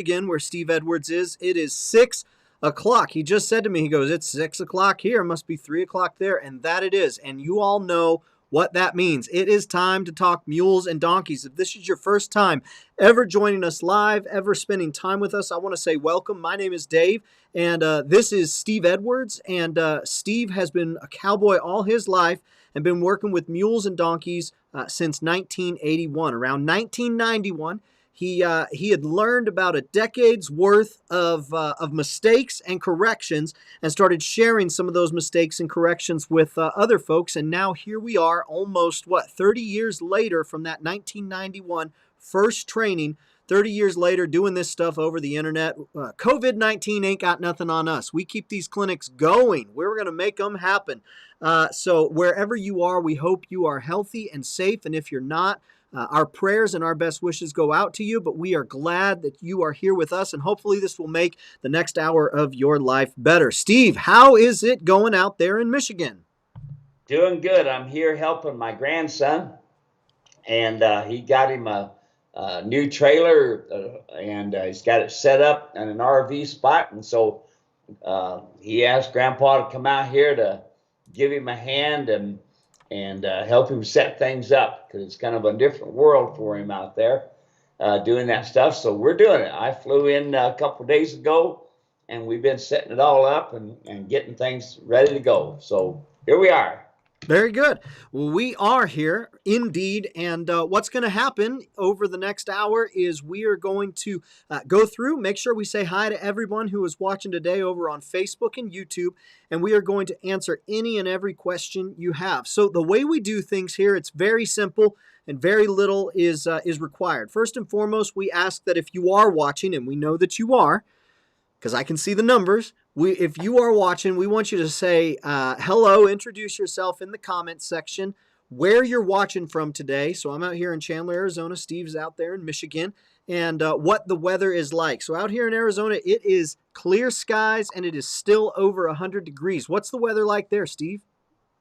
Again, where Steve Edwards is. It is 6 o'clock. He just said to me, he goes, it's 6 o'clock here. It must be 3 o'clock there. And that it is. And you all know what that means. It is time to talk mules and donkeys. If this is your first time ever joining us live, ever spending time with us, I want to say welcome. My name is Dave, and this is Steve Edwards. And Steve has been a cowboy all his life and been working with mules and donkeys since 1981. Around 1991, he had learned about a decade's worth of mistakes and corrections and started sharing some of those mistakes and corrections with other folks. And now here we are almost, 30 years later from that 1991 first training, 30 years later doing this stuff over the internet. COVID-19 ain't got nothing on us. We keep these clinics going. We're going to make them happen. So wherever you are, we hope you are healthy and safe. And if you're not, our prayers and our best wishes go out to you, but we are glad that you are here with us, and hopefully this will make the next hour of your life better. Steve, how is it going out there in Michigan? Doing good. I'm here helping my grandson, and he got him a new trailer, and he's got it set up in an RV spot, and so he asked Grandpa to come out here to give him a hand and help him set things up, because it's kind of a different world for him out there doing that stuff. So we're doing it. I flew in a couple of days ago, and we've been setting it all up and getting things ready to go. So here we are. Very good. Well, we are here indeed. And what's going to happen over the next hour is we are going to go through, make sure we say hi to everyone who is watching today over on Facebook and YouTube. And we are going to answer any and every question you have. So the way we do things here, it's very simple and very little is required. First and foremost, we ask that if you are watching, and we know that you are, because I can see the numbers, if you are watching, we want you to say hello, introduce yourself in the comments section, where you're watching from today. So I'm out here in Chandler, Arizona. Steve's out there in Michigan, and what the weather is like. So out here in Arizona, it is clear skies, and it is still over 100 degrees. What's the weather like there, Steve?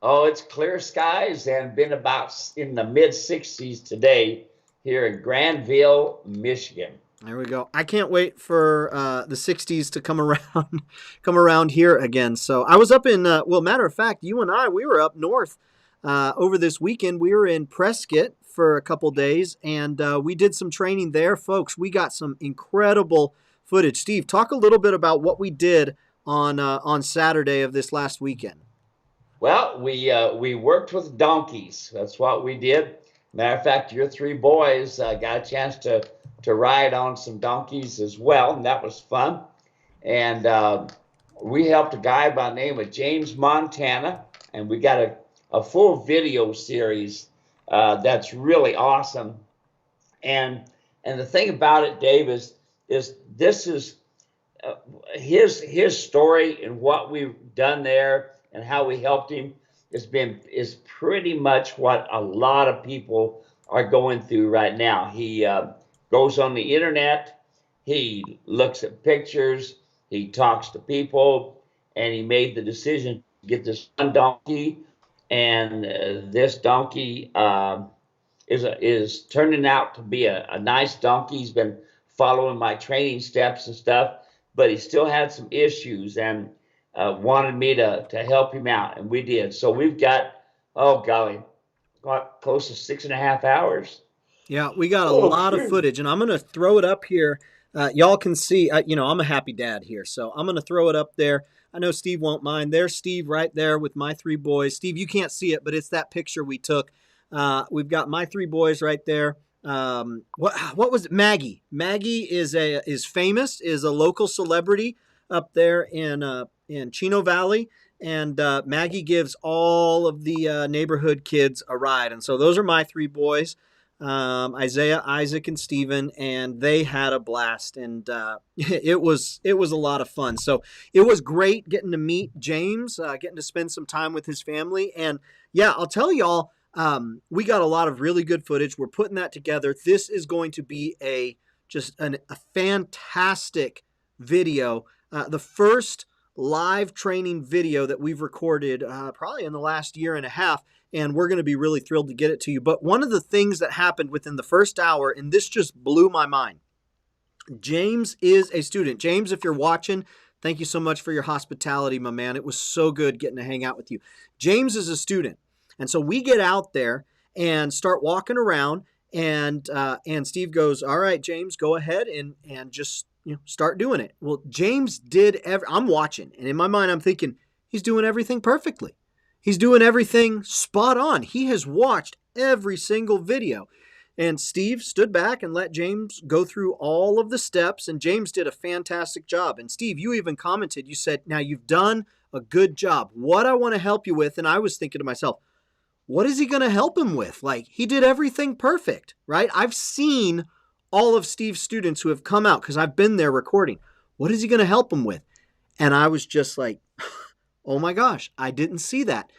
Oh, it's clear skies and been about in the mid 60s today here in Grandville, Michigan. There we go. I can't wait for the 60s to come around, come around here again. So I was up in, matter of fact, you and I, we were up north over this weekend. We were in Prescott for a couple days, and we did some training there. Folks, we got some incredible footage. Steve, talk a little bit about what we did on Saturday of this last weekend. Well, we worked with donkeys. That's what we did. Matter of fact, your three boys got a chance to ride on some donkeys as well, and that was fun. And we helped a guy by the name of James Montana, and we got a full video series that's really awesome. And the thing about it, Dave, is this is his story and what we've done there and how we helped him is pretty much what a lot of people are going through right now. He goes on the internet, he looks at pictures, he talks to people, and he made the decision to get this one donkey. And this donkey is turning out to be a nice donkey. He's been following my training steps and stuff, but he still had some issues and wanted me to help him out, and we did. So we've got, got close to 6.5 hours. Yeah, we got a lot of footage, and I'm going to throw it up here. Y'all can see, I'm a happy dad here, so I'm going to throw it up there. I know Steve won't mind. There's Steve right there with my three boys. Steve, you can't see it, but it's that picture we took. We've got my three boys right there. What was it? Maggie. Maggie is famous, is a local celebrity up there in Chino Valley. And Maggie gives all of the neighborhood kids a ride. And so those are my three boys. Isaiah, Isaac, and Stephen, and they had a blast, and it was a lot of fun. So it was great getting to meet James, getting to spend some time with his family, and yeah, I'll tell y'all, we got a lot of really good footage. We're putting that together. This is going to be a fantastic video. The first live training video that we've recorded probably in the last year and a half. And we're going to be really thrilled to get it to you. But one of the things that happened within the first hour, and this just blew my mind, James is a student. James, if you're watching, thank you so much for your hospitality, my man. It was so good getting to hang out with you. James is a student. And so we get out there and start walking around, and Steve goes, all right, James, go ahead and just start doing it. Well, James did I'm watching, and in my mind I'm thinking, he's doing everything perfectly. He's doing everything spot on. He has watched every single video. And Steve stood back and let James go through all of the steps, and James did a fantastic job. And Steve, you even commented, you said, now you've done a good job. What I want to help you with, and I was thinking to myself, what is he going to help him with? Like, he did everything perfect, right? I've seen all of Steve's students who have come out because I've been there recording. What is he going to help him with? And I was just like, oh my gosh, I didn't see that.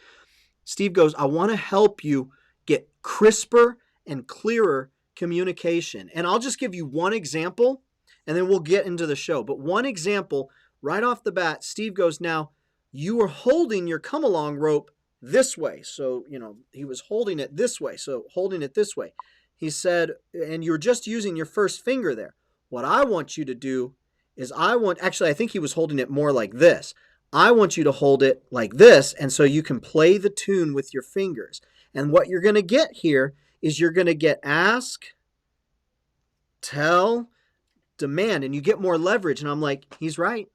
Steve goes, I want to help you get crisper and clearer communication. And I'll just give you one example, and then we'll get into the show. But one example, right off the bat, Steve goes, now, you are holding your come-along rope this way. So, he was holding it this way. So, holding it this way. He said, and you're just using your first finger there. What I want you to do is actually, I think he was holding it more like this. I want you to hold it like this, and so you can play the tune with your fingers. And what you're going to get here is you're going to get ask, tell, demand, and you get more leverage. And I'm like, he's right.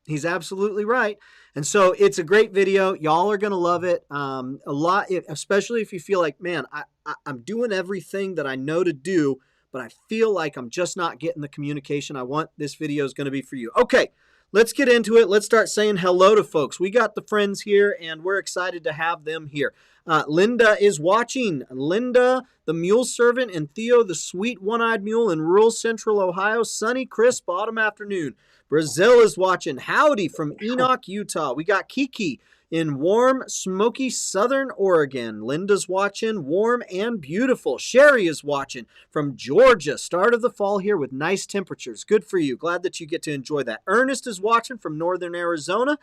He's absolutely right. And so it's a great video. Y'all are going to love it. A lot, especially if you feel like, man, I'm doing everything that I know to do, but I feel like I'm just not getting the communication I want. This video is going to be for you. Okay, let's get into it. Let's start saying hello to folks. We got the friends here, and we're excited to have them here. Linda is watching. Linda, the mule servant, and Theo, the sweet one-eyed mule in rural central Ohio. Sunny, crisp autumn afternoon. Brazil is watching. Howdy from Enoch, Utah. We got Kiki in warm, smoky southern Oregon. Linda's watching. Warm and beautiful. Sherry is watching from Georgia. Start of the fall here with nice temperatures. Good for you. Glad that you get to enjoy that. Ernest is watching from northern Arizona.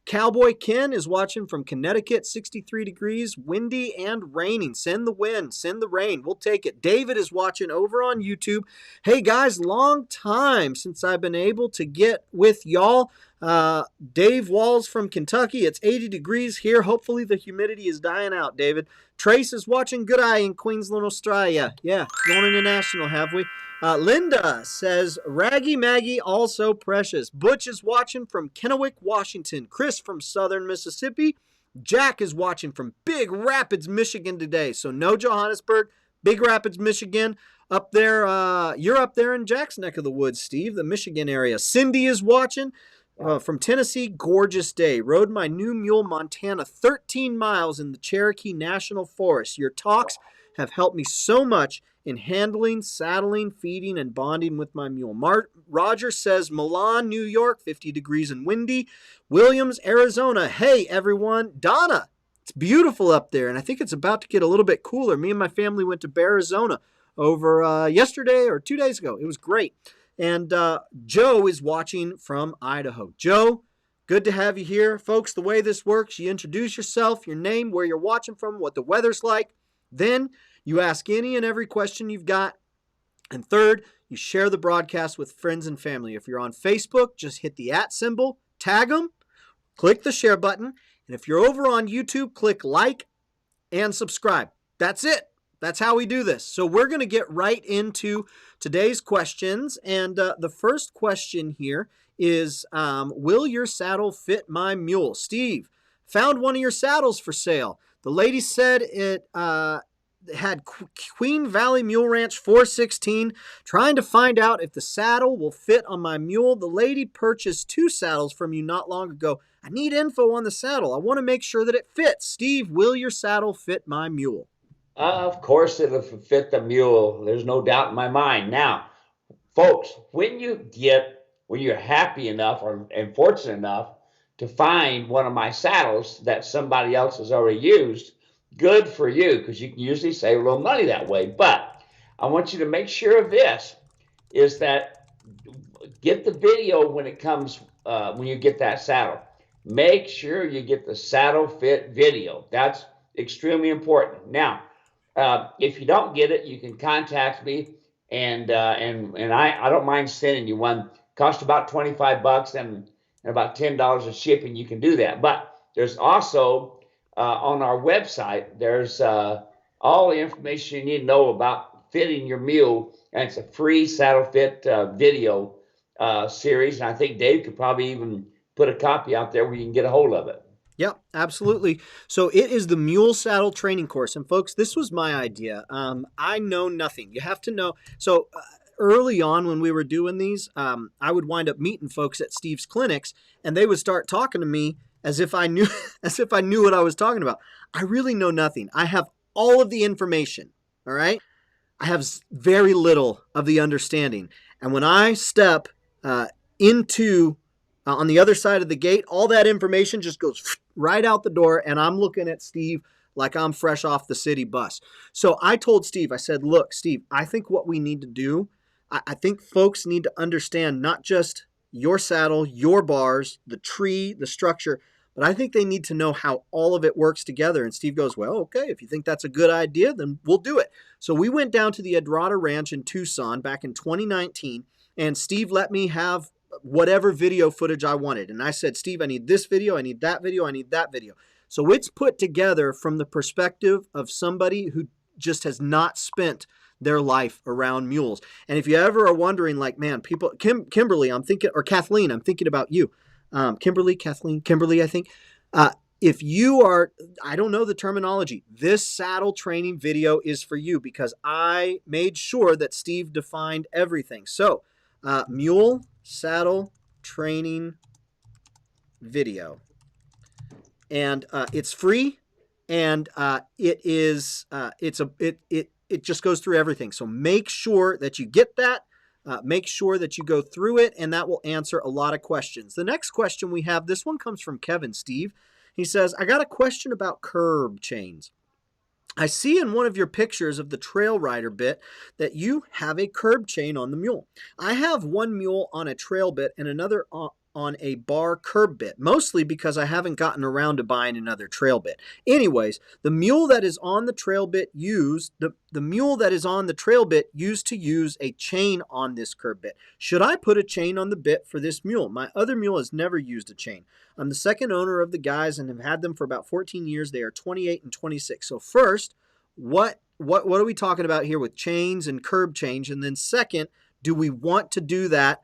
Cowboy Ken is watching from Connecticut, 63 degrees, windy and raining. Send the wind, send the rain. We'll take it. David is watching over on YouTube. Hey, guys, long time since I've been able to get with y'all. Dave Walls from Kentucky. It's 80 degrees here. Hopefully the humidity is dying out, David. Trace is watching. Good eye in Queensland, Australia. Yeah, going international, have we? Linda says, Raggy Maggie, also precious. Butch is watching from Kennewick, Washington. Chris from southern Mississippi. Jack is watching from Big Rapids, Michigan today. So no Johannesburg, Big Rapids, Michigan. Up there, you're up there in Jack's neck of the woods, Steve, the Michigan area. Cindy is watching from Tennessee. Gorgeous day. Rode my new mule, Montana, 13 miles in the Cherokee National Forest. Your talks have helped me so much in handling, saddling, feeding, and bonding with my mule. Roger says, Milan, New York, 50 degrees and windy. Williams, Arizona. Hey, everyone. Donna, it's beautiful up there, and I think it's about to get a little bit cooler. Me and my family went to Arizona over yesterday or 2 days ago. It was great. And Joe is watching from Idaho. Joe, good to have you here. Folks, the way this works, you introduce yourself, your name, where you're watching from, what the weather's like. Then you ask any and every question you've got. And third, you share the broadcast with friends and family. If you're on Facebook, just hit the @ symbol, tag them, click the share button. And if you're over on YouTube, click like and subscribe. That's it. That's how we do this. So we're going to get right into today's questions. And the first question here is, will your saddle fit my mule? Steve, found one of your saddles for sale. The lady said it had Queen Valley Mule Ranch 416, trying to find out if the saddle will fit on my mule. The lady purchased 2 saddles from you not long ago. I need info on the saddle. I want to make sure that it fits. Steve, will your saddle fit my mule? Of course it'll fit the mule. There's no doubt in my mind. Now, folks, when you're happy enough and fortunate enough to find one of my saddles that somebody else has already used, good for you, because you can usually save a little money that way. But I want you to make sure of this, is that get the video when it comes, when you get that saddle. Make sure you get the saddle fit video. That's extremely important. Now, if you don't get it, you can contact me and I don't mind sending you one. Cost about $25 and about $10 of shipping. You can do that. But there's also on our website, there's all the information you need to know about fitting your mule, and it's a free saddle fit video series. And I think Dave could probably even put a copy out there where you can get a hold of it. Yep, absolutely. So it is the Mule Saddle Training Course. And folks, this was my idea. I know nothing. You have to know. So early on when we were doing these, I would wind up meeting folks at Steve's clinics, and they would start talking to me as if I knew, as if I knew what I was talking about. I really know nothing. I have all of the information. All right. I have very little of the understanding. And when I step into on the other side of the gate, all that information just goes right out the door, and I'm looking at Steve like I'm fresh off the city bus. So I told Steve, I said, look, Steve, I think what we need to do, I think folks need to understand not just your saddle, your bars, the tree, the structure, but I think they need to know how all of it works together. And Steve goes, well, okay, if you think that's a good idea, then we'll do it. So we went down to the Edrata Ranch in Tucson back in 2019, and Steve let me have whatever video footage I wanted. And I said, Steve, I need this video, I need that video, I need that video. So it's put together from the perspective of somebody who just has not spent their life around mules. And if you ever are wondering, like, man, people, Kimberly, I'm thinking, or Kathleen, I'm thinking about you. Kimberly, I think. If you are, I don't know the terminology, this saddle training video is for you because I made sure that Steve defined everything. So, mule saddle training video, and it's free, and it just goes through everything. So make sure that you get that. Make sure that you go through it, and that will answer a lot of questions. The next question we have, this one comes from Kevin, Steve. He says, I got a question about curb chains. I see in one of your pictures of the trail rider bit that you have a curb chain on the mule. I have one mule on a trail bit and another on a bar curb bit, mostly because I haven't gotten around to buying another trail bit. Anyways, the mule that is on the trail bit used to use a chain on this curb bit. Should I put a chain on the bit for this mule? My other mule has never used a chain. I'm the second owner of the guys and have had them for about 14 years. They are 28 and 26. So first, what are we talking about here with chains and curb change? And then second, do we want to do that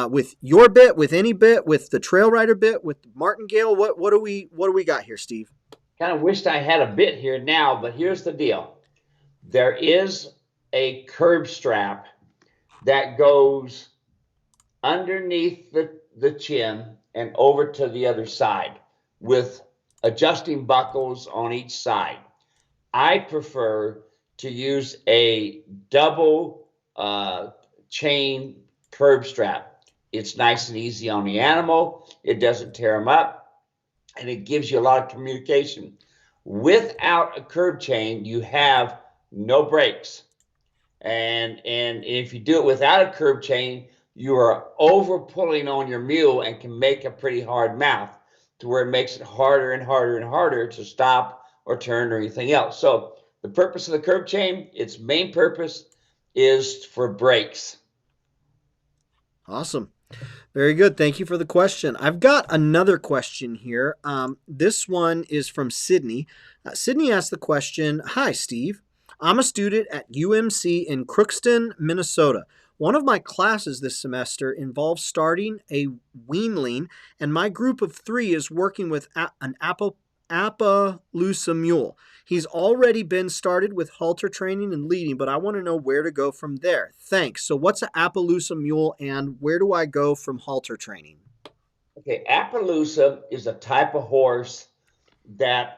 with your bit, with any bit, with the trail rider bit, with martingale? What do we got here, Steve? Kind of wished I had a bit here now, but here's the deal. There is a curb strap that goes underneath the chin and over to the other side with adjusting buckles on each side. I prefer to use a double chain curb strap. It's nice and easy on the animal. It doesn't tear them up, and it gives you a lot of communication. Without a curb chain, you have no brakes. And if you do it without a curb chain, you are over pulling on your mule and can make a pretty hard mouth to where it makes it harder and harder and harder to stop or turn or anything else. So the purpose of the curb chain, its main purpose is for brakes. Awesome. Very good. Thank you for the question. I've got another question here. This one is from Sydney. Sydney asked the question, hi, Steve. I'm a student at UMC in Crookston, Minnesota. One of my classes this semester involves starting a weanling, and my group of 3 is working with an Appaloosa mule. He's already been started with halter training and leading, but I want to know where to go from there. Thanks. So what's an Appaloosa mule, and where do I go from halter training? Okay, Appaloosa is a type of horse that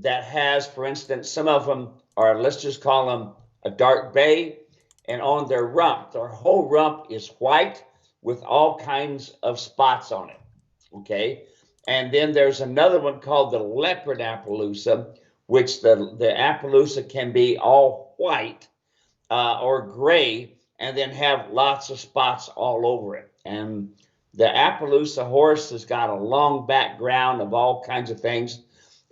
has, for instance, some of them are, let's just call them a dark bay, and on their rump, their whole rump is white with all kinds of spots on it. Okay, and then there's another one called the leopard Appaloosa, which the Appaloosa can be all white or gray and then have lots of spots all over it. And the Appaloosa horse has got a long background of all kinds of things.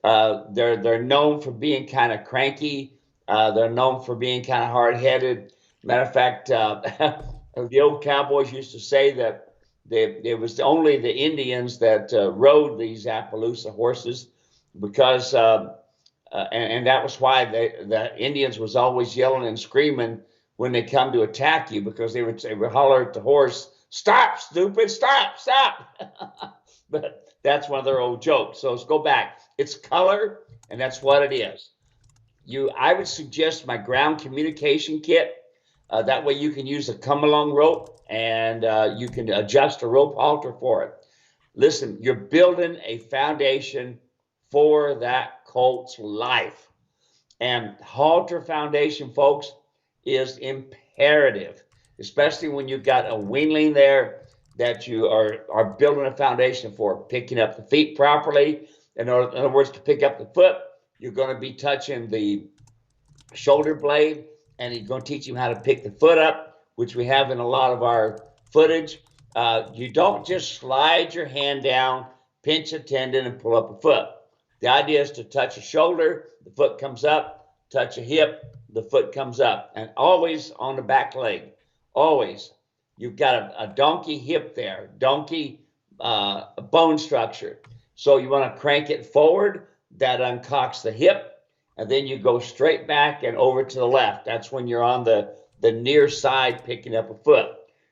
They're known for being kind of cranky. They're known for being kind of hard-headed. Matter of fact, the old cowboys used to say that it was only the Indians that rode these Appaloosa horses because, and that was why the Indians was always yelling and screaming when they come to attack you, because they would holler at the horse, "Stop, stupid! Stop! Stop!" But that's one of their old jokes. So let's go back. It's color, and that's what it is. I would suggest my ground communication kit. That way you can use a come along rope, and you can adjust a rope halter for it. Listen, you're building a foundation for that colt's life. And halter foundation, folks, is imperative, especially when you've got a weanling there that you are building a foundation for, picking up the feet properly. In other words, to pick up the foot, you're going to be touching the shoulder blade, and he's going to teach him how to pick the foot up, which we have in a lot of our footage. You don't just slide your hand down, pinch a tendon, and pull up a foot. The idea is to touch a shoulder, the foot comes up, touch a hip, the foot comes up, and always on the back leg. Always. You've got a donkey hip there, donkey bone structure. So you want to crank it forward, that uncocks the hip, and then you go straight back and over to the left. That's when you're on the near side picking up a foot.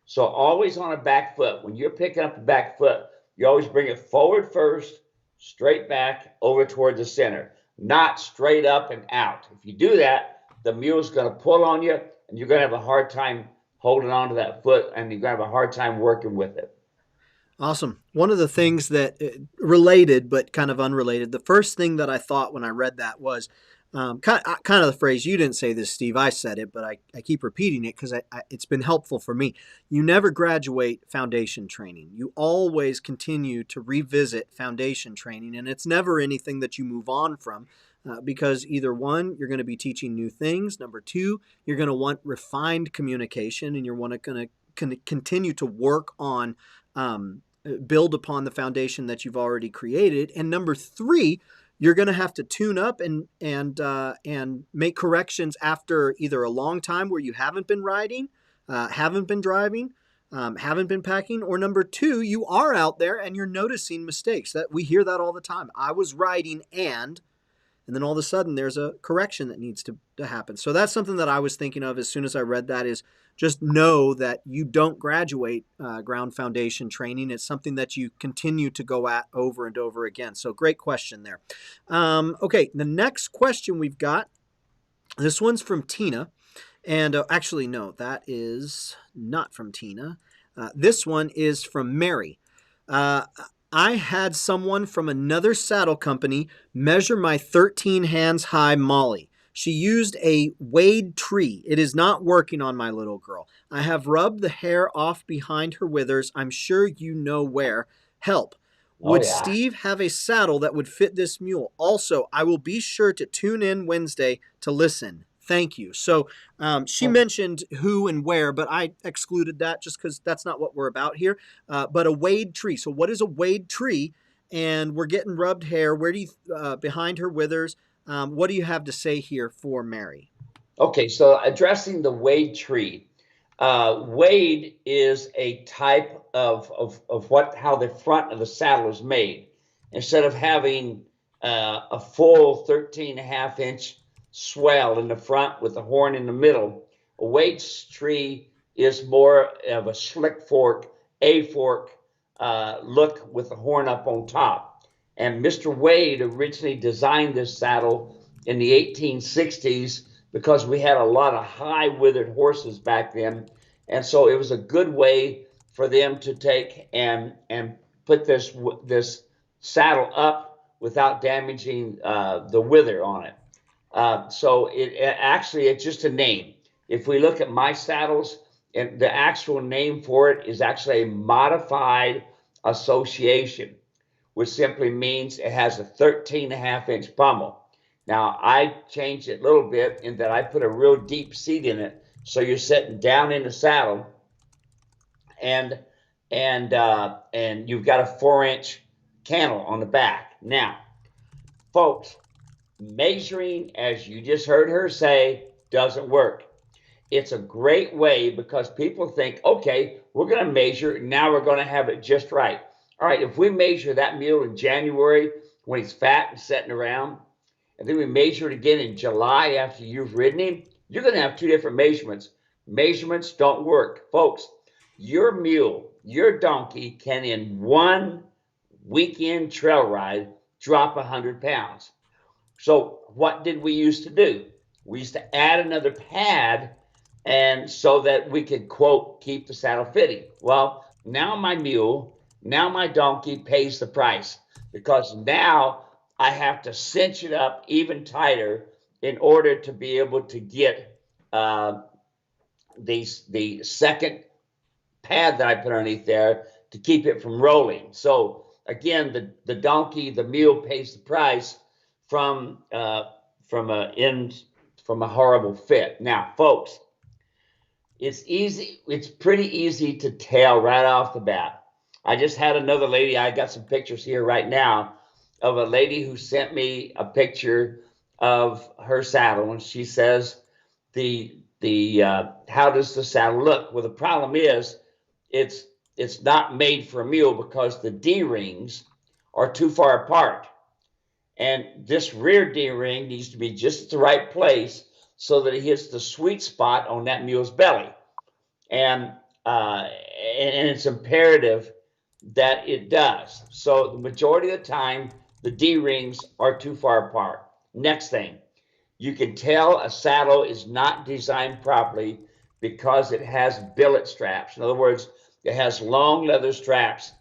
So always on a back foot. When you're picking up the back foot, you always bring it forward first, straight back, over toward the center, not straight up and out. If you do that, the mule's going to pull on you, and you're going to have a hard time holding on to that foot, and you're going to have a hard time working with it. Awesome. One of the things that related, but kind of unrelated, the first thing that I thought when I read that was kind of the phrase, you didn't say this, Steve, I said it, but I keep repeating it because it's been helpful for me. You never graduate foundation training. You always continue to revisit foundation training, and it's never anything that you move on from. Because either one, you're going to be teaching new things. Number two, you're going to want refined communication, and you're going to continue to work on build upon the foundation that you've already created. And number three, you're going to have to tune up and make corrections after either a long time where you haven't been riding, haven't been driving, haven't been packing, or number two, you are out there and you're noticing mistakes. That we hear that all the time. I was riding and then all of a sudden there's a correction that needs to happen. So that's something that I was thinking of as soon as I read that, is just know that you don't graduate ground foundation training. It's something that you continue to go at over and over again. So great question there. Okay, the next question we've got, this one's from Tina. And actually, no, that is not from Tina. This one is from Mary. I had someone from another saddle company measure my 13 hands high Molly. She used a weighed tree. It is not working on my little girl. I have rubbed the hair off behind her withers. I'm sure you know where. Help. Would Steve have a saddle that would fit this mule? Also, I will be sure to tune in Wednesday to listen. Thank you. So she mentioned who and where, but I excluded that just because that's not what we're about here. But a weighed tree. So what is a weighed tree? And we're getting rubbed hair. Where do you behind her withers? What do you have to say here for Mary? Okay, so addressing the weighed tree. Weighed is a type of how the front of the saddle is made. Instead of having a full 13.5-inch swell in the front with the horn in the middle, a weighed tree is more of a slick fork, A-fork look with the horn up on top. And Mr. Wade originally designed this saddle in the 1860s because we had a lot of high withered horses back then. And so it was a good way for them to take and put this saddle up without damaging the wither on it. So it's just a name. If we look at my saddles, and the actual name for it is actually a modified association, which simply means it has a 13.5-inch pommel. Now, I changed it a little bit in that I put a real deep seat in it, so you're sitting down in the saddle, and you've got a 4-inch cantle on the back. Now, folks, measuring, as you just heard her say, doesn't work. it's a great way because people think, okay, we're going to measure, now we're going to have it just right. All right, if we measure that mule in January when he's fat and sitting around, and then we measure it again in July after you've ridden him, you're going to have two different measurements. Measurements don't work. Folks, your mule, your donkey can in one weekend trail ride drop 100 pounds. So what did we used to do? We used to add another pad, and so that we could, quote, keep the saddle fitting. Well, now my mule, now my donkey pays the price, because now I have to cinch it up even tighter in order to be able to get the second pad that I put underneath there to keep it from rolling. So again, the donkey, the mule pays the price from from a horrible fit. Now, folks, it's easy. It's pretty easy to tell right off the bat. I just had another lady. I got some pictures here right now of a lady who sent me a picture of her saddle, and she says the how does the saddle look? Well, the problem is it's not made for a mule because the D rings are too far apart. And this rear D ring needs to be just at the right place so that it hits the sweet spot on that mule's belly. And it's imperative that it does. So the majority of the time, the D rings are too far apart. Next thing, you can tell a saddle is not designed properly because it has billet straps. In other words, it has long leather straps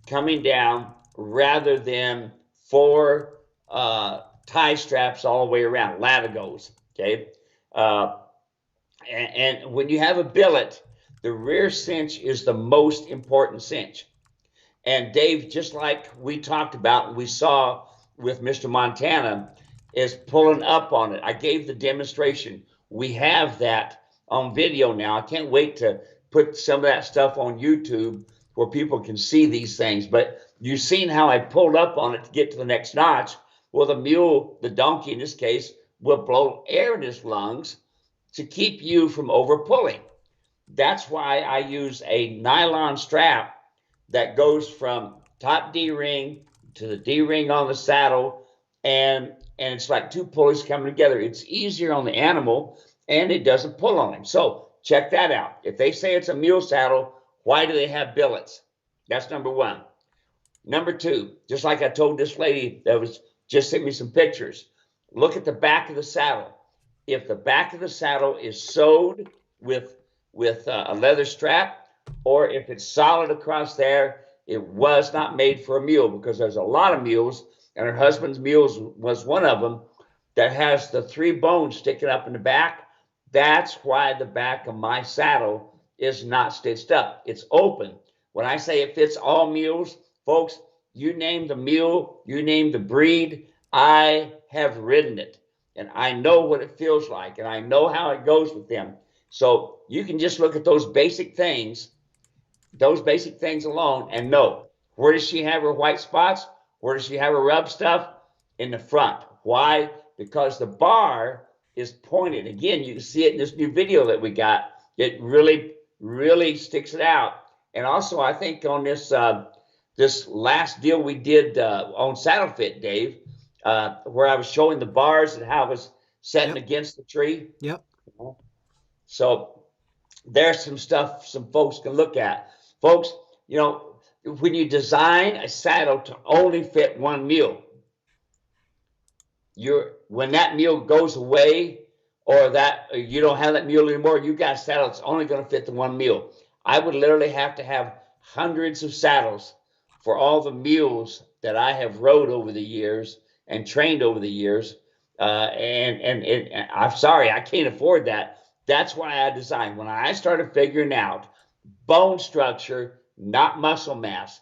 coming down rather than four tie straps all the way around, latigos, okay? And when you have a billet, the rear cinch is the most important cinch. And Dave, just like we talked about, we saw with Mr. Montana, is pulling up on it. I gave the demonstration. We have that on video now. I can't wait to put some of that stuff on YouTube where people can see these things. But you've seen how I pulled up on it to get to the next notch. Well, the mule, the donkey in this case, will blow air in his lungs to keep you from over pulling. That's why I use a nylon strap that goes from top D ring to the D ring on the saddle, and it's like two pulleys coming together. It's easier on the animal, and it doesn't pull on him. So check that out. If they say it's a mule saddle, why do they have billets? That's number one. Number two, just like I told this lady that was just sent me some pictures, look at the back of the saddle. If the back of the saddle is sewed with a leather strap, or if it's solid across there, it was not made for a mule, because there's a lot of mules, and her husband's mules was one of them, that has the three bones sticking up in the back. That's why the back of my saddle is not stitched up. It's open. When I say it fits all mules, folks, you name the mule, you name the breed, I have ridden it. And I know what it feels like, and I know how it goes with them. So you can just look at those basic things alone, and know, where does she have her white spots? Where does she have her rub stuff? In the front. Why? Because the bar is pointed. Again, you can see it in this new video that we got. It really, really sticks it out. And also, I think on this this last deal we did on Saddle Fit, Dave, where I was showing the bars and how it was setting against the tree. Yep. So there's some stuff some folks can look at. Folks, you know, when you design a saddle to only fit one mule, when that mule goes away, or that you don't have that mule anymore, you got a saddle that's only going to fit the one mule. I would literally have to have hundreds of saddles for all the mules that I have rode over the years and trained over the years. And I'm sorry, I can't afford that. That's why I designed. When I started figuring out bone structure, not muscle mass,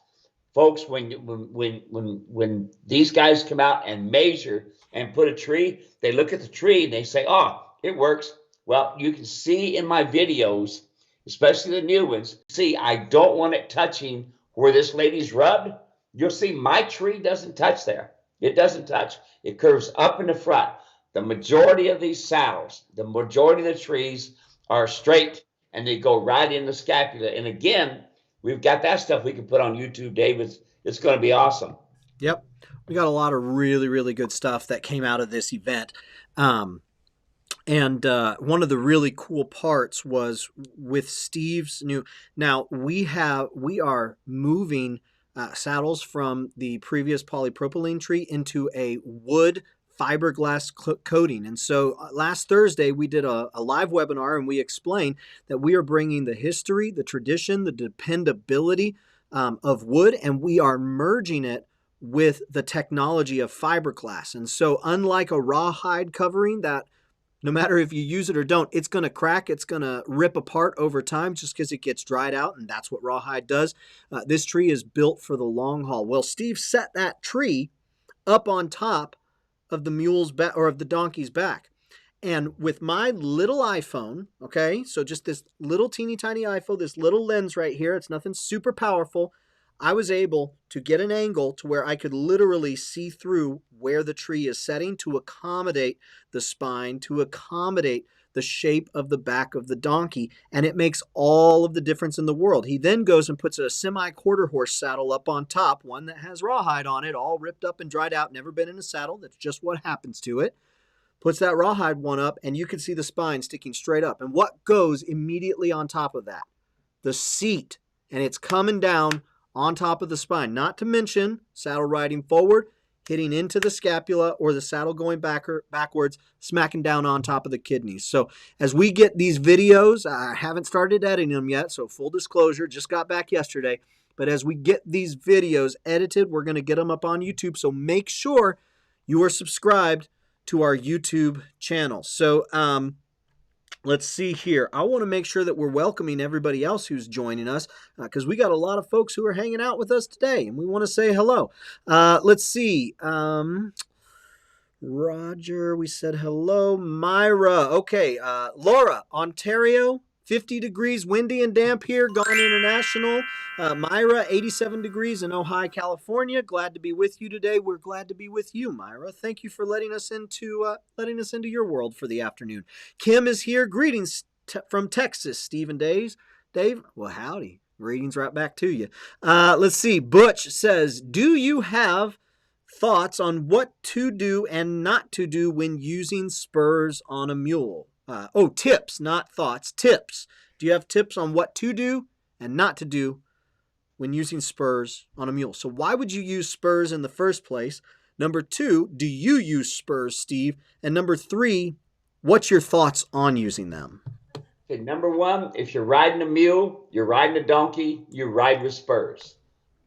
folks, when these guys come out and measure and put a tree, they look at the tree and they say, "Oh, it works." Well, you can see in my videos, especially the new ones, see, I don't want it touching where this lady's rubbed. You'll see my tree doesn't touch there. It doesn't touch. It curves up in the front. The majority of these saddles, the majority of the trees are straight and they go right in the scapula. And again, we've got that stuff we can put on YouTube, Dave. It's going to be awesome. Yep. We got a lot of really, really good stuff that came out of this event. And one of the really cool parts was with Steve's new. Now we are moving saddles from the previous polypropylene tree into a wood fiberglass coating. And so last Thursday we did a live webinar and we explained that we are bringing the history, the tradition, the dependability of wood, and we are merging it with the technology of fiberglass. And so unlike a rawhide covering that no matter if you use it or don't, it's going to crack. It's going to rip apart over time just because it gets dried out, and that's what rawhide does. This tree is built for the long haul. Well, Steve set that tree up on top of the mule's back or of the donkey's back. And with my little iPhone, okay, so just this little teeny tiny iPhone, this little lens right here, it's nothing super powerful. I was able to get an angle to where I could literally see through where the tree is setting to accommodate the spine, to accommodate the shape of the back of the donkey, and it makes all of the difference in the world. He then goes and puts a semi-quarter horse saddle up on top, one that has rawhide on it, all ripped up and dried out, never been in a saddle. That's just what happens to it. Puts that rawhide one up, and you can see the spine sticking straight up. And what goes immediately on top of that? The seat, and it's coming down on top of the spine, not to mention saddle riding forward, hitting into the scapula, or the saddle going backwards, smacking down on top of the kidneys. So as we get these videos, I haven't started editing them yet, so full disclosure, just got back yesterday. But as we get these videos edited, we're going to get them up on YouTube. So make sure you are subscribed to our YouTube channel. So let's see here. I want to make sure that we're welcoming everybody else who's joining us because we got a lot of folks who are hanging out with us today, and we want to say hello. Let's see. Roger, we said hello. Myra, okay. Laura, Ontario, 50 degrees, windy and damp here, gone international. Myra, 87 degrees in Ojai, California. Glad to be with you today. We're glad to be with you, Myra. Thank you for letting us into your world for the afternoon. Kim is here. Greetings from Texas, Steve and Dave. Well, howdy. Greetings right back to you. Let's see. Butch says, do you have thoughts on what to do and not to do when using spurs on a mule? Tips, not thoughts. Tips. Do you have tips on what to do and not to do when using spurs on a mule? So why would you use spurs in the first place? Number 2, do you use spurs, Steve? And number 3, what's your thoughts on using them? Okay, number 1, if you're riding a mule, you're riding a donkey, you ride with spurs.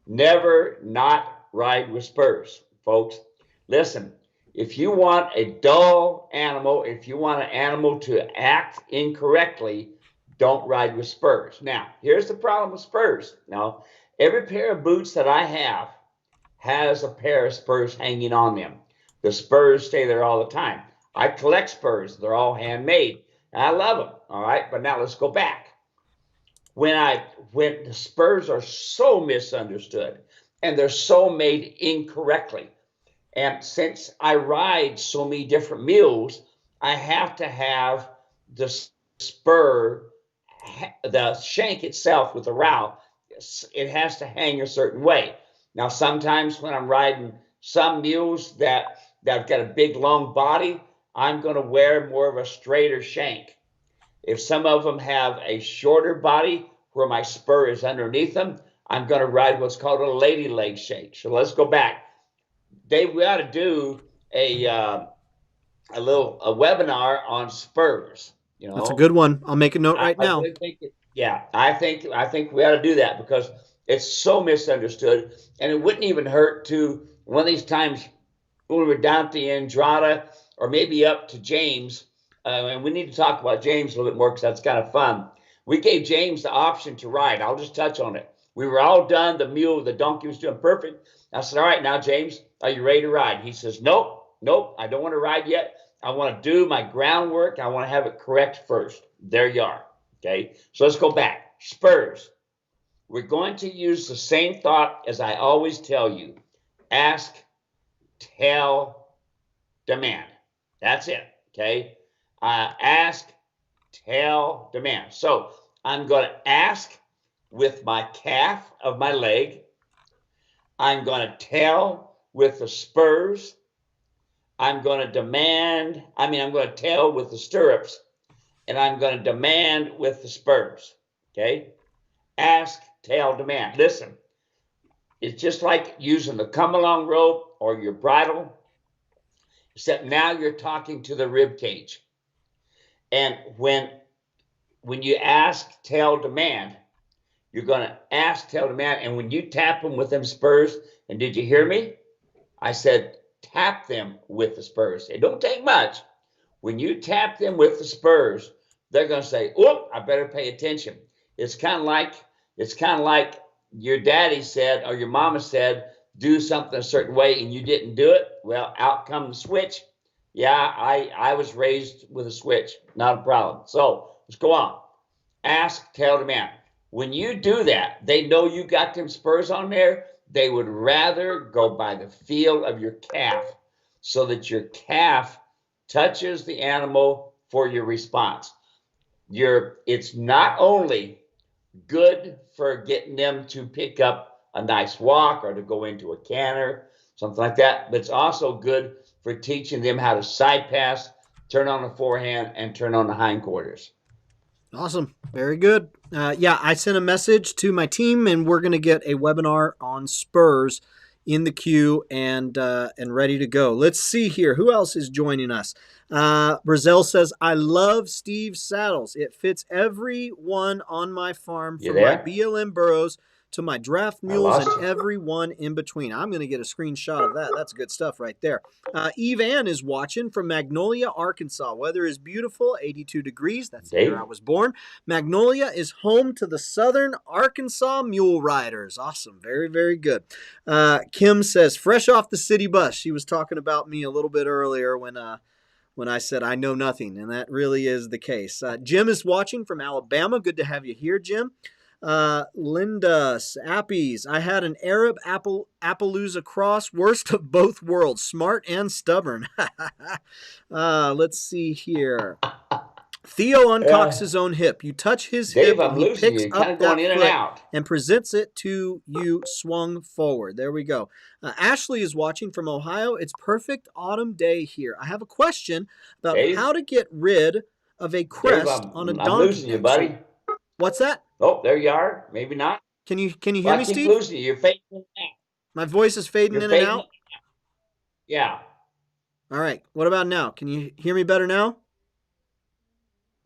Never not ride with spurs, folks. Listen, if you want a dull animal, if you want an animal to act incorrectly, don't ride with spurs. Now, here's the problem with spurs. Now, every pair of boots that I have has a pair of spurs hanging on them. The spurs stay there all the time. I collect spurs. They're all handmade. And I love them, all right? But now let's go back. When the spurs are so misunderstood and they're so made incorrectly, and since I ride so many different mules, I have to have the spur, the shank itself with the rowel, it has to hang a certain way. Now, sometimes when I'm riding some mules that have got a big, long body, I'm going to wear more of a straighter shank. If some of them have a shorter body where my spur is underneath them, I'm going to ride what's called a lady leg shank. So let's go back. Dave, we ought to do a webinar on spurs. You know, that's a good one. I'll make a note right now. I think we ought to do that because it's so misunderstood, and it wouldn't even hurt to one of these times when we're down at the Andrada or maybe up to James, and we need to talk about James a little bit more because that's kind of fun. We gave James the option to ride. I'll just touch on it. We were all done. The donkey was doing perfect. I said, all right, now, James, are you ready to ride? He says, nope, I don't want to ride yet. I want to do my groundwork. I want to have it correct first. There you are. Okay, so let's go back. Spurs. We're going to use the same thought as I always tell you. Ask, tell, demand. That's it. Okay, ask, tail, demand. So I'm going to ask with my calf of my leg. I'm going to tail with the spurs. I'm going to I'm going to tail with the stirrups, and I'm going to demand with the spurs. Okay? Ask, tail, demand. Listen, it's just like using the come along rope or your bridle, except now you're talking to the rib cage. And when you ask, tail, demand, you're going to ask, tail, demand. And when you tap them with them spurs, and did you hear me? I said, tap them with the spurs. It don't take much. When you tap them with the spurs, they're going to say, "Oop, I better pay attention." It's kind of like your daddy said or your mama said, "Do something a certain way," and you didn't do it. Well, out come the switch. Yeah, I was raised with a switch, not a problem. So let's go on. Ask, tail, demand. When you do that, they know you got them spurs on there. They would rather go by the feel of your calf so that your calf touches the animal for your response. It's not only good for getting them to pick up a nice walk or to go into a canter, something like that, but it's also good for teaching them how to side pass, turn on the forehand, and turn on the hindquarters. Awesome. Very good. Yeah, I sent a message to my team, and we're going to get a webinar on spurs in the queue and ready to go. Let's see here. Who else is joining us? Brazil says, I love Steve's saddles. It fits everyone on my farm, You from my there? BLM burros to my draft I mules lost and you. everyone in between. I'm going to get a screenshot of that. That's good stuff right there. Eve Ann is watching from Magnolia, Arkansas. Weather is beautiful, 82 degrees. That's the year I Dave? was born. Magnolia is home to the Southern Arkansas Mule Riders. Awesome. Very, very good. Kim says, fresh off the city bus. She was talking about me a little bit earlier when I said I know nothing, and that really is the case. Jim is watching from Alabama. Good to have you here, Jim. Linda Appies. I had an Arab Appaloosa cross, worst of both worlds, smart and stubborn. Let's see here. Theo uncocks his own hip. You touch his Dave, hip and I'm he losing you. picks You're kind up of going that in and foot out. and presents it to you swung forward. There we go. Ashley is watching from Ohio. It's perfect autumn day here. I have a question about Dave? how to get rid of a Dave, crest on a I'm donkey losing you, neck. So buddy. what's that? Oh, there you are. Maybe not. Can you hear Well, I me, keep Steve? losing you. You're fading in and out. My voice is fading You're in and fading. out. Yeah. All right. What about now? Can you hear me better now?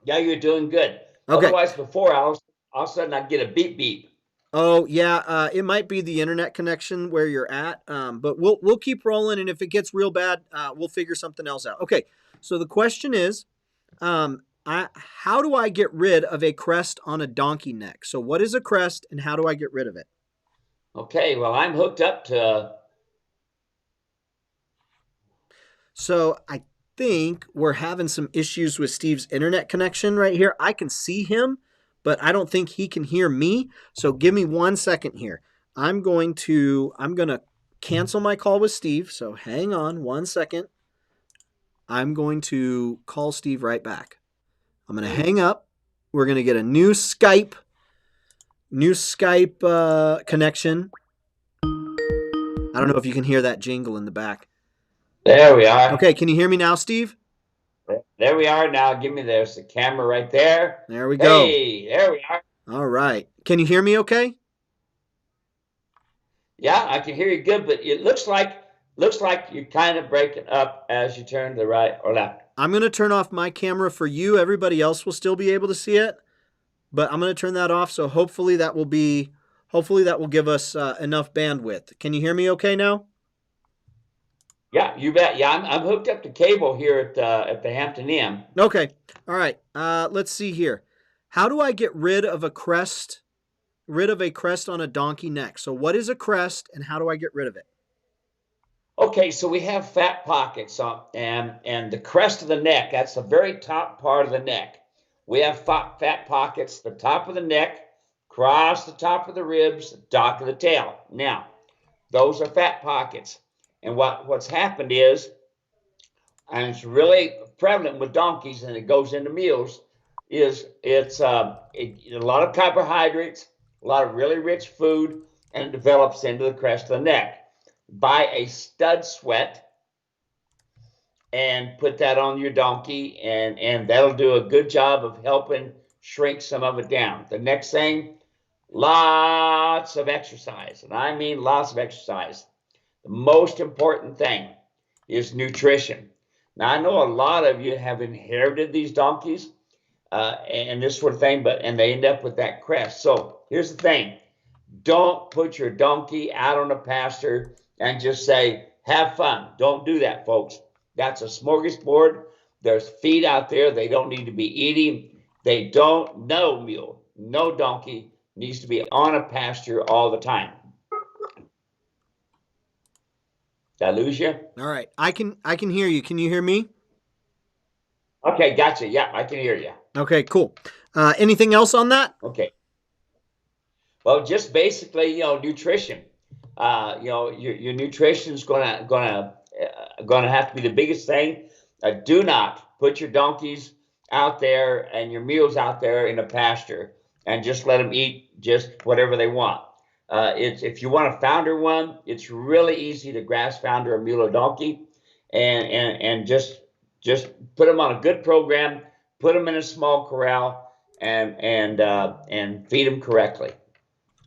Yeah, you're doing good. Okay. Otherwise, before, all of a sudden, I'd get a beep beep. Oh yeah, it might be the internet connection where you're at, but we'll keep rolling, and if it gets real bad, we'll figure something else out. Okay, so the question is, how do I get rid of a crest on a donkey neck? So what is a crest, and how do I get rid of it? Okay, well, I'm hooked up to. So I think we're having some issues with Steve's internet connection right here. I can see him, but I don't think he can hear me. So give me 1 second here. I'm going to cancel my call with Steve. So hang on 1 second. I'm going to call Steve right back. I'm going to hang up. We're going to get a new Skype connection. I don't know if you can hear that jingle in the back. There we are. Okay, can you hear me now, Steve? There we are. Now, there's the camera right there. There we go. Hey, there we are. All right. Can you hear me okay? Yeah, I can hear you good, but it looks like you're kind of breaking up as you turn to the right or left. I'm going to turn off my camera for you. Everybody else will still be able to see it, but I'm going to turn that off. So hopefully that will give us enough bandwidth. Can you hear me okay now? Yeah, you bet. Yeah, I'm hooked up to cable here at the Hampton Inn. Okay. All right. Let's see here. How do I get rid of a crest on a donkey neck? So what is a crest and how do I get rid of it? Okay, so we have fat pockets and the crest of the neck, that's the very top part of the neck. We have fat pockets, the top of the neck, across the top of the ribs, the dock of the tail. Now, those are fat pockets. And what's happened is, and it's really prevalent with donkeys and it goes into mules, is it's a lot of carbohydrates, a lot of really rich food, and it develops into the crest of the neck. Buy a stud sweat and put that on your donkey, and that'll do a good job of helping shrink some of it down. The next thing, lots of exercise, and I mean lots of exercise. The most important thing is nutrition. Now, I know a lot of you have inherited these donkeys and this sort of thing, and they end up with that crest. So here's the thing: don't put your donkey out on a pasture and just say, have fun. Don't do that, folks. That's a smorgasbord. There's feed out there they don't need to be eating. They don't, no mule, no donkey needs to be on a pasture all the time. Did I lose you? All right. I can hear you. Can you hear me? Okay, gotcha. Yeah, I can hear you. Okay, cool. Anything else on that? Okay. Well, just basically, nutrition. Your nutrition is gonna have to be the biggest thing. Do not put your donkeys out there and your mules out there in a pasture and just let them eat just whatever they want. If you want to founder one, it's really easy to grass founder a mule or donkey, and just put them on a good program, put them in a small corral, and feed them correctly.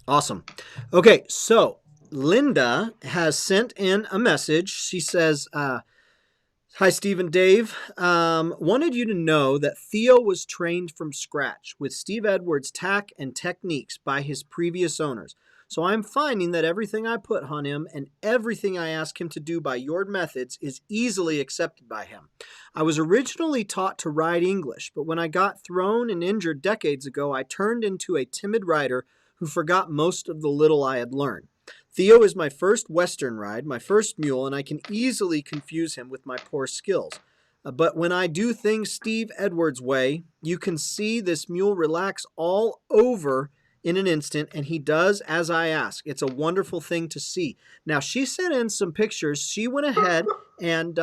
Awesome. Okay, so Linda has sent in a message. She says, hi, Steve and Dave. Wanted you to know that Theo was trained from scratch with Steve Edwards' tack and techniques by his previous owners. So I'm finding that everything I put on him and everything I ask him to do by your methods is easily accepted by him. I was originally taught to ride English, but when I got thrown and injured decades ago, I turned into a timid rider who forgot most of the little I had learned. Theo is my first Western ride, my first mule, and I can easily confuse him with my poor skills. But when I do things Steve Edwards' way, you can see this mule relax all over in an instant, and he does as I ask. It's a wonderful thing to see. Now, she sent in some pictures. She went ahead and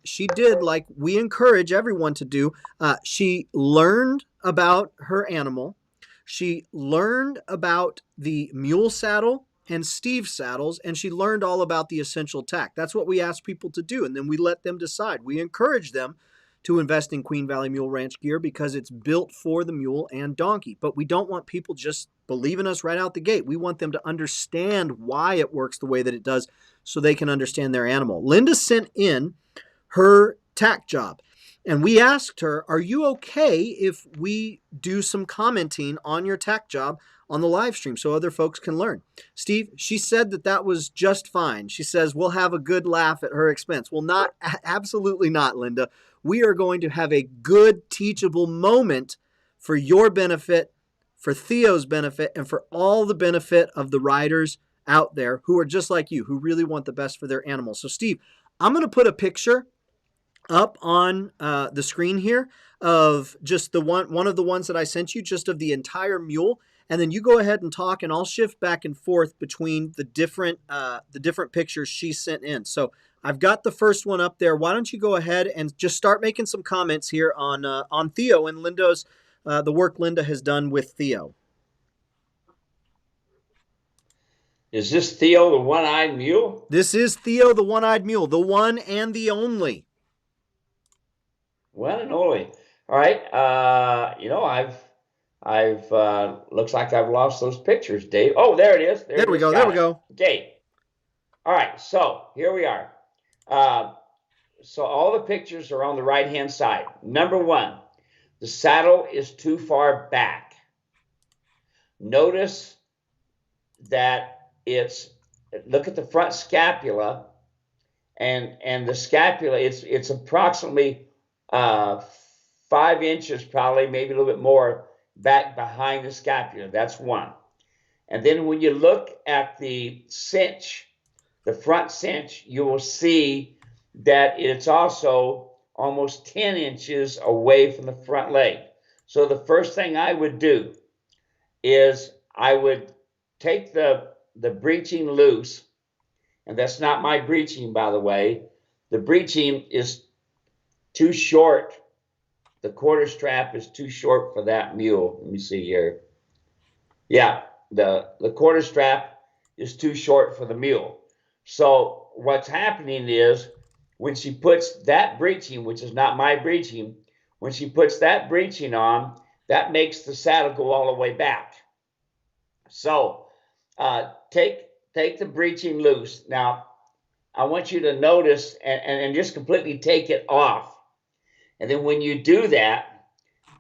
she did like we encourage everyone to do. She learned about her animal. She learned about the mule saddle and Steve's saddles, and she learned all about the essential tack. That's what we ask people to do, and then we let them decide. We encourage them to invest in Queen Valley Mule Ranch gear because it's built for the mule and donkey. But we don't want people just believing us right out the gate. We want them to understand why it works the way that it does so they can understand their animal. Linda sent in her tack job. And we asked her, are you okay if we do some commenting on your tack job on the live stream so other folks can learn? Steve, she said that was just fine. She says, we'll have a good laugh at her expense. Well, absolutely not, Linda. We are going to have a good teachable moment for your benefit, for Theo's benefit, and for all the benefit of the riders out there who are just like you, who really want the best for their animals. So Steve, I'm going to put a picture up on the screen here of just the one of the ones that I sent you, just of the entire mule, and then you go ahead and talk, and I'll shift back and forth between the different pictures she sent in. So I've got the first one up there. Why don't you go ahead and just start making some comments here on Theo and Linda's the work Linda has done with Theo. Is this Theo the one-eyed mule? This is Theo the one-eyed mule, the one and the only. One and only. All right. I've looks like I've lost those pictures, Dave. Oh, there it is. There we go. There we go. Okay. All right. So here we are. So all the pictures are on the right-hand side. Number one, the saddle is too far back. Notice that look at the front scapula, and the scapula, it's approximately 5 inches, probably, maybe a little bit more, back behind the scapula. That's one. And then when you look at the cinch, the front cinch, you will see that it's also almost 10 inches away from the front leg. So the first thing I would do is I would take the breeching loose, and that's not my breeching, by the way. The breeching is too short the quarter strap is too short for that mule. Let me see here. Yeah, the quarter strap is too short for the mule. So what's happening is when she puts that breeching, which is not my breeching, when she puts that breeching on, that makes the saddle go all the way back. So take the breeching loose. Now, I want you to notice and just completely take it off. And then when you do that,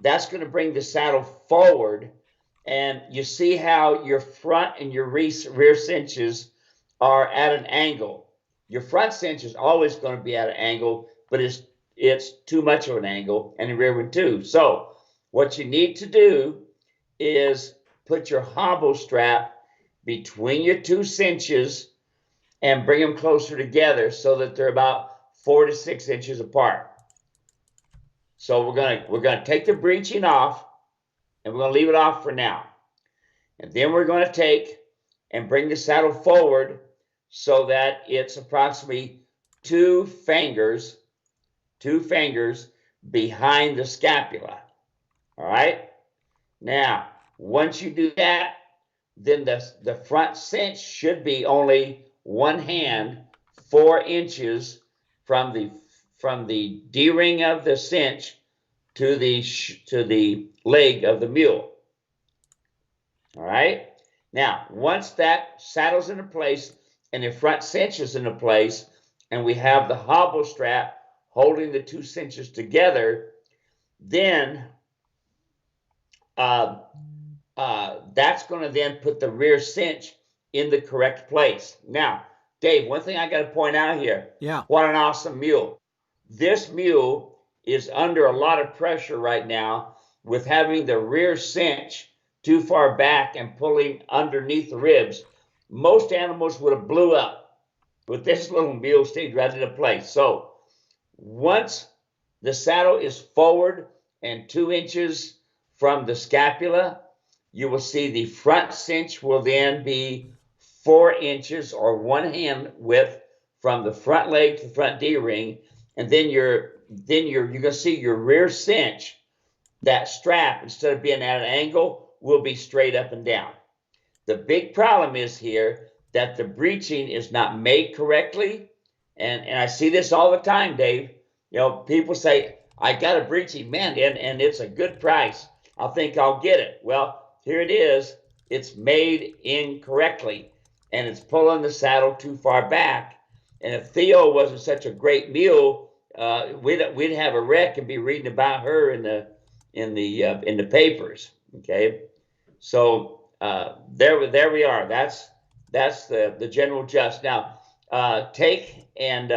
that's going to bring the saddle forward. And you see how your front and your rear cinches are at an angle. Your front cinch is always going to be at an angle, but it's too much of an angle, and the rear one too. So what you need to do is put your hobble strap between your two cinches and bring them closer together so that they're about 4 to 6 inches apart. So we're gonna take the breeching off, and we're gonna leave it off for now. And then we're gonna take and bring the saddle forward so that it's approximately two fingers behind the scapula. All right. Now, once you do that, then the front cinch should be only one hand, 4 inches from the D-ring of the cinch to the leg of the mule. All right. Now, once that saddle's into place and the front cinch is into place, and we have the hobble strap holding the two cinches together, then that's going to then put the rear cinch in the correct place. Now, Dave, one thing I got to point out here. Yeah. What an awesome mule. This mule is under a lot of pressure right now with having the rear cinch too far back and pulling underneath the ribs. Most animals would have blew up, but this little mule stayed right into place. So once the saddle is forward and 2 inches from the scapula, you will see the front cinch will then be 4 inches or one hand width from the front leg to the front D-ring, and then you're going to see your rear cinch, that strap, instead of being at an angle, will be straight up and down. The big problem is here that the breeching is not made correctly, and I see this all the time, Dave. You know, people say, I got a breeching, man, and it's a good price. I think I'll get it. Well, here it is. It's made incorrectly, and it's pulling the saddle too far back. And if Theo wasn't such a great mule, we'd have a wreck and be reading about her in the papers. Okay, so there we are. That's the general gist. Now, take and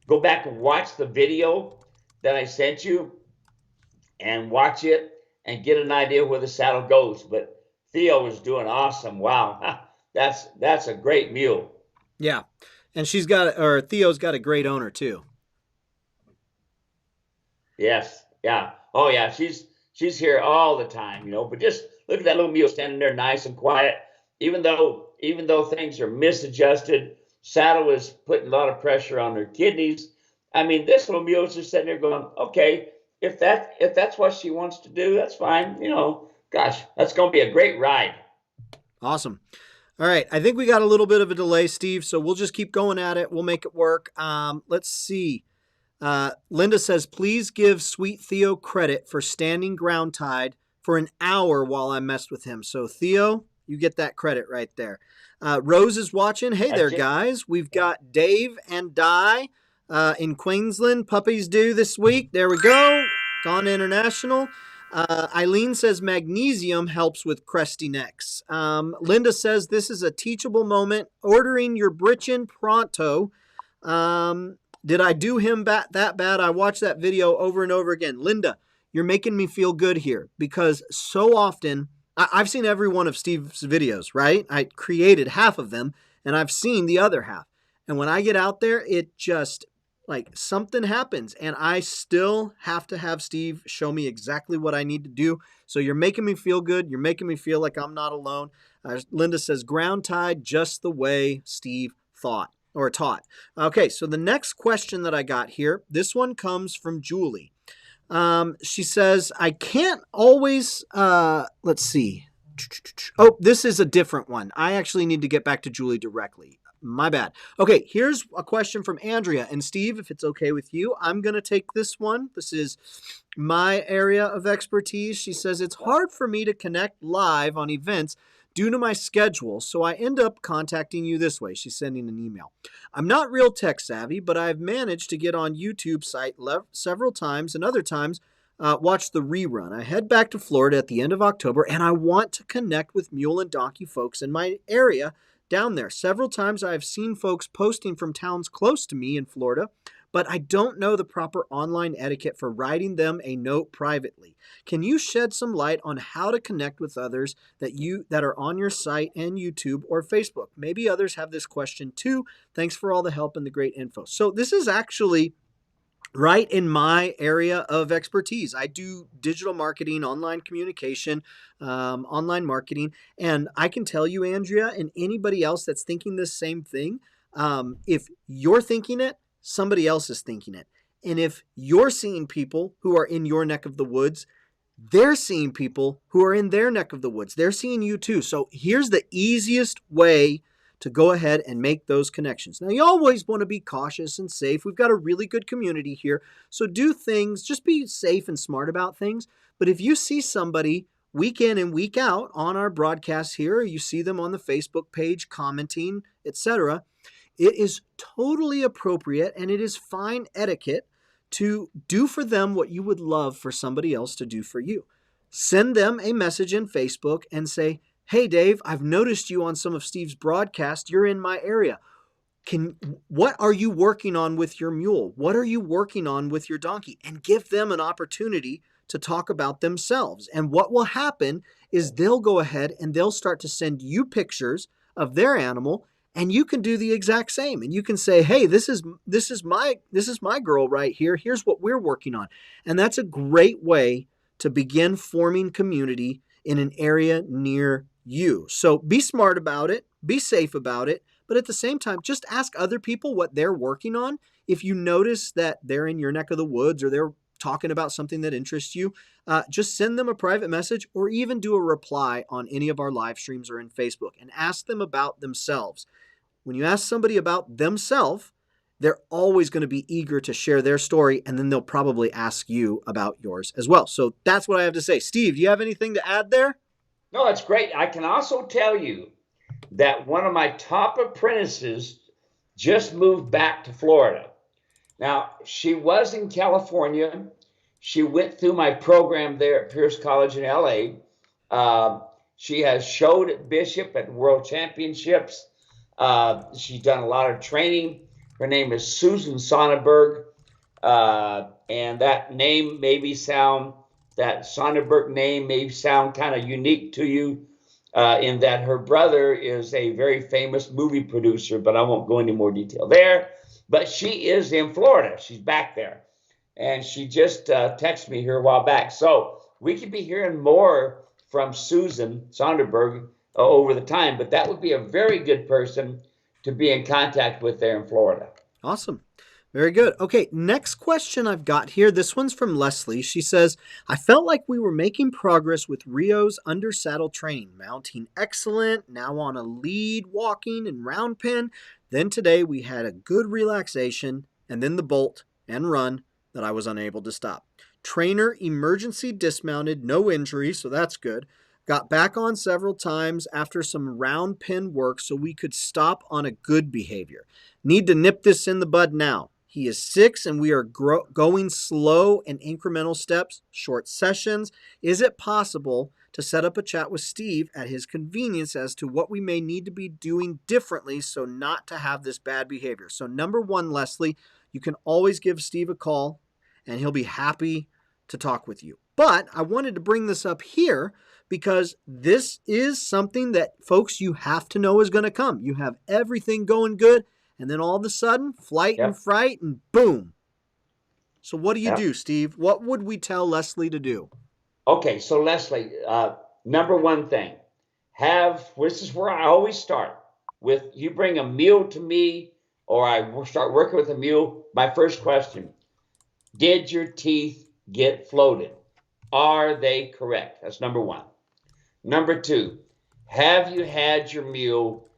go back and watch the video that I sent you, and watch it and get an idea where the saddle goes. But Theo is doing awesome. Wow, that's a great mule. Yeah, and Theo's got a great owner too. Yes, yeah, oh yeah, she's here all the time, you know. But just look at that little mule standing there, nice and quiet. Even though things are misadjusted, saddle is putting a lot of pressure on her kidneys. I mean, this little mule is just sitting there going, okay, if that's what she wants to do, that's fine. You know, gosh, that's going to be a great ride. Awesome. All right, I think we got a little bit of a delay, Steve, so we'll just keep going at it. We'll make it work. Let's see. Linda says, please give Sweet Theo credit for standing ground tied for an hour while I messed with him. So, Theo, you get that credit right there. Rose is watching. Hey there, guys. We've got Dave and Di in Queensland. Puppies due this week. There we go. Gone International. Eileen says magnesium helps with crusty necks. Linda says this is a teachable moment. Ordering your Britchin pronto. Did I do him that bad? I watched that video over and over again. Linda, you're making me feel good here because so often, I've seen every one of Steve's videos, right? I created half of them and I've seen the other half. And when I get out there, it just like something happens and I still have to have Steve show me exactly what I need to do. So you're making me feel good. You're making me feel like I'm not alone. Linda says ground tied just the way Steve thought. Or taught. Okay, so the next question that I got here, this one comes from Julie. She says, I can't always, let's see. Oh, this is a different one. I actually need to get back to Julie directly. My bad. Okay, here's a question from Andrea. And Steve, if it's okay with you, I'm going to take this one. This is my area of expertise. She says, it's hard for me to connect live on events due to my schedule, so I end up contacting you this way. She's sending an email. I'm not real tech savvy, but I've managed to get on YouTube site several times, and other times watch the rerun. I head back to Florida at the end of October, and I want to connect with mule and donkey folks in my area down there. Several times I've seen folks posting from towns close to me in Florida, but I don't know the proper online etiquette for writing them a note privately. Can you shed some light on how to connect with others that are on your site and YouTube or Facebook? Maybe others have this question too. Thanks for all the help and the great info. So this is actually right in my area of expertise. I do digital marketing, online communication, online marketing. And I can tell you, Andrea, and anybody else that's thinking this same thing, if you're thinking it, somebody else is thinking it. And if you're seeing people who are in your neck of the woods, they're seeing people who are in their neck of the woods. They're seeing you too. So here's the easiest way to go ahead and make those connections. Now, you always want to be cautious and safe. We've got a really good community here. So do things, just be safe and smart about things. But if you see somebody week in and week out on our broadcasts here, or you see them on the Facebook page commenting, etc., it is totally appropriate and it is fine etiquette to do for them what you would love for somebody else to do for you. Send them a message in Facebook and say, hey, Dave, I've noticed you on some of Steve's broadcasts. You're in my area. What are you working on with your mule? What are you working on with your donkey? And give them an opportunity to talk about themselves. And what will happen is they'll go ahead and they'll start to send you pictures of their animal, and you can do the exact same. And you can say, hey, this is my girl right here. Here's what we're working on. And that's a great way to begin forming community in an area near you. So be smart about it, be safe about it, but at the same time, just ask other people what they're working on. If you notice that they're in your neck of the woods or they're talking about something that interests you, just send them a private message or even do a reply on any of our live streams or in Facebook and ask them about themselves. When you ask somebody about themselves, they're always going to be eager to share their story, and then they'll probably ask you about yours as well. So that's what I have to say. Steve, do you have anything to add there? No, that's great. I can also tell you that one of my top apprentices just moved back to Florida. Now, she was in California. She went through my program there at Pierce College in LA. She has showed at Bishop at World Championships. She's done a lot of training. Her name is Susan Sonnenberg. And that Sonnenberg name may sound kind of unique to you in that her brother is a very famous movie producer, but I won't go into more detail there. But she is in Florida. She's back there. And she just texted me here a while back. So we could be hearing more from Susan Sonderberg over the time, but that would be a very good person to be in contact with there in Florida. Awesome. Very good. Okay, next question I've got here. This one's from Leslie. She says, I felt like we were making progress with Rio's under saddle training, mounting excellent, now on a lead, walking and round pen. Then today we had a good relaxation and then the bolt and run that I was unable to stop. Trainer emergency dismounted, no injury, so that's good. Got back on several times after some round pen work so we could stop on a good behavior. Need to nip this in the bud now. He is 6 and we are going slow and incremental steps, short sessions. Is it possible to set up a chat with Steve at his convenience as to what we may need to be doing differently so not to have this bad behavior? So number one, Leslie, you can always give Steve a call and he'll be happy to talk with you. But I wanted to bring this up here because this is something that, folks, you have to know is going to come. You have everything going good, and then all of a sudden, flight and fright, and boom. So what do you do, Steve? What would we tell Leslie to do? Okay, so Leslie, number one thing, this is where I always start with, you bring a mule to me or I start working with a mule, my first question, did your teeth get floated? Are they correct? That's number one. Number two, have you had your mule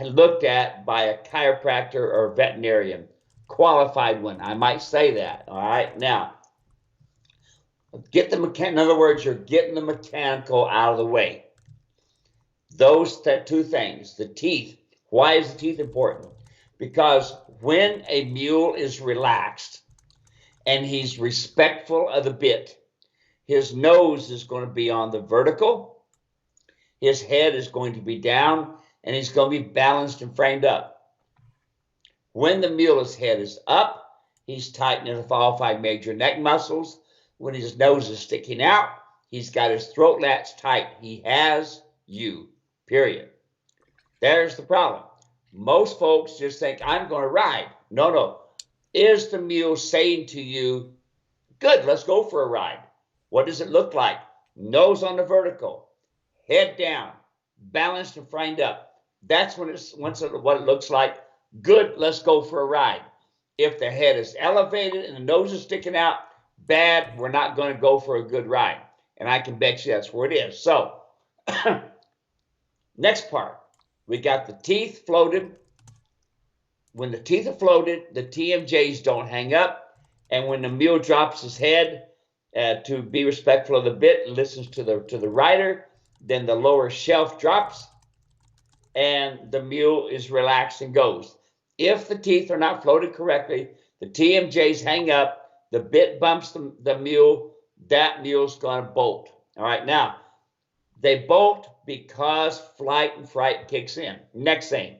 looked at by a chiropractor or veterinarian? Qualified one, I might say that. All right. Now, in other words, you're getting the mechanical out of the way. Those two things, the teeth. Why is the teeth important? Because when a mule is relaxed and he's respectful of the bit, his nose is going to be on the vertical, his head is going to be down, and he's going to be balanced and framed up. When the mule's head is up, he's tightening all 5 major neck muscles. When his nose is sticking out, he's got his throat latch tight. He has you, period. There's the problem. Most folks just think, I'm going to ride. No, no. Is the mule saying to you, good, let's go for a ride? What does it look like? Nose on the vertical, head down, balanced and framed up. That's what it looks like. Good, let's go for a ride. If the head is elevated and the nose is sticking out, bad, we're not going to go for a good ride. And I can bet you that's where it is. So, next part, we got the teeth floated. When the teeth are floated, the TMJs don't hang up. And when the mule drops his head to be respectful of the bit and listens to the rider, then the lower shelf drops and the mule is relaxed and goes. If the teeth are not floated correctly, the TMJs hang up, the bit bumps the mule, that mule's going to bolt. All right, now, they bolt because flight and fright kicks in. Next thing,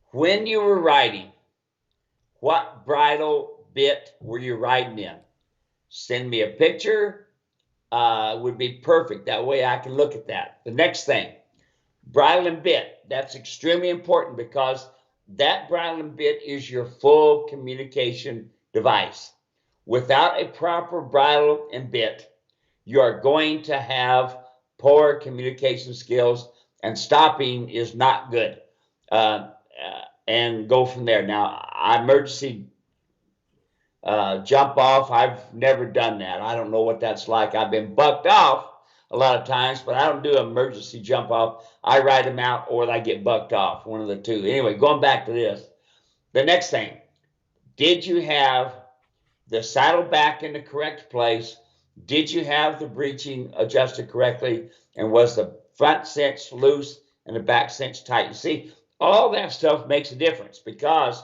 when you were riding, what bridle bit were you riding in? Send me a picture. Would be perfect. That way I can look at that. The next thing, bridle and bit. That's extremely important because that bridle and bit is your full communication device. Without a proper bridle and bit, you are going to have poor communication skills, and stopping is not good. And go from there. Now, emergency jump off, I've never done that. I don't know what that's like. I've been bucked off a lot of times, but I don't do emergency jump off. I ride them out or I get bucked off, one of the two. Anyway, going back to this. The next thing, did you have the saddle back in the correct place? Did you have the breeching adjusted correctly? And was the front cinch loose and the back cinch tight? You see, all that stuff makes a difference because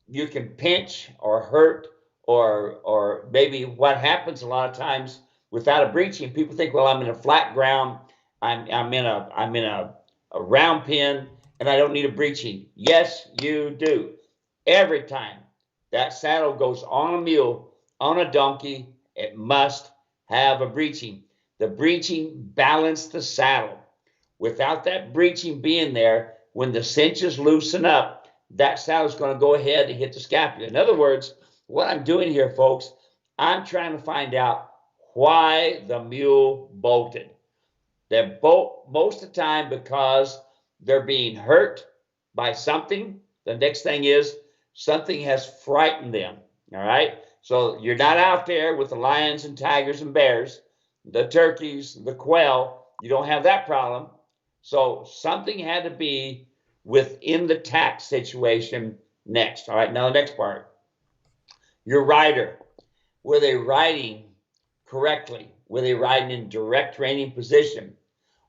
you can pinch or hurt or maybe what happens a lot of times without a breeching, people think, well, I'm in a flat ground, I'm in a round pen, and I don't need a breeching. Yes, you do. Every time that saddle goes on a mule, on a donkey, it must have a breeching. The breeching balanced the saddle. Without that breeching being there, when the cinches loosen up, that saddle is going to go ahead and hit the scapula. In other words, what I'm doing here, folks, I'm trying to find out why the mule bolted. They bolt most of the time because they're being hurt by something. The next thing is something has frightened them. All right. So you're not out there with the lions and tigers and bears, the turkeys, the quail. You don't have that problem. So something had to be within the tack situation next. All right. Now the next part. Your rider. Were they riding correctly? Were they riding in direct reining position?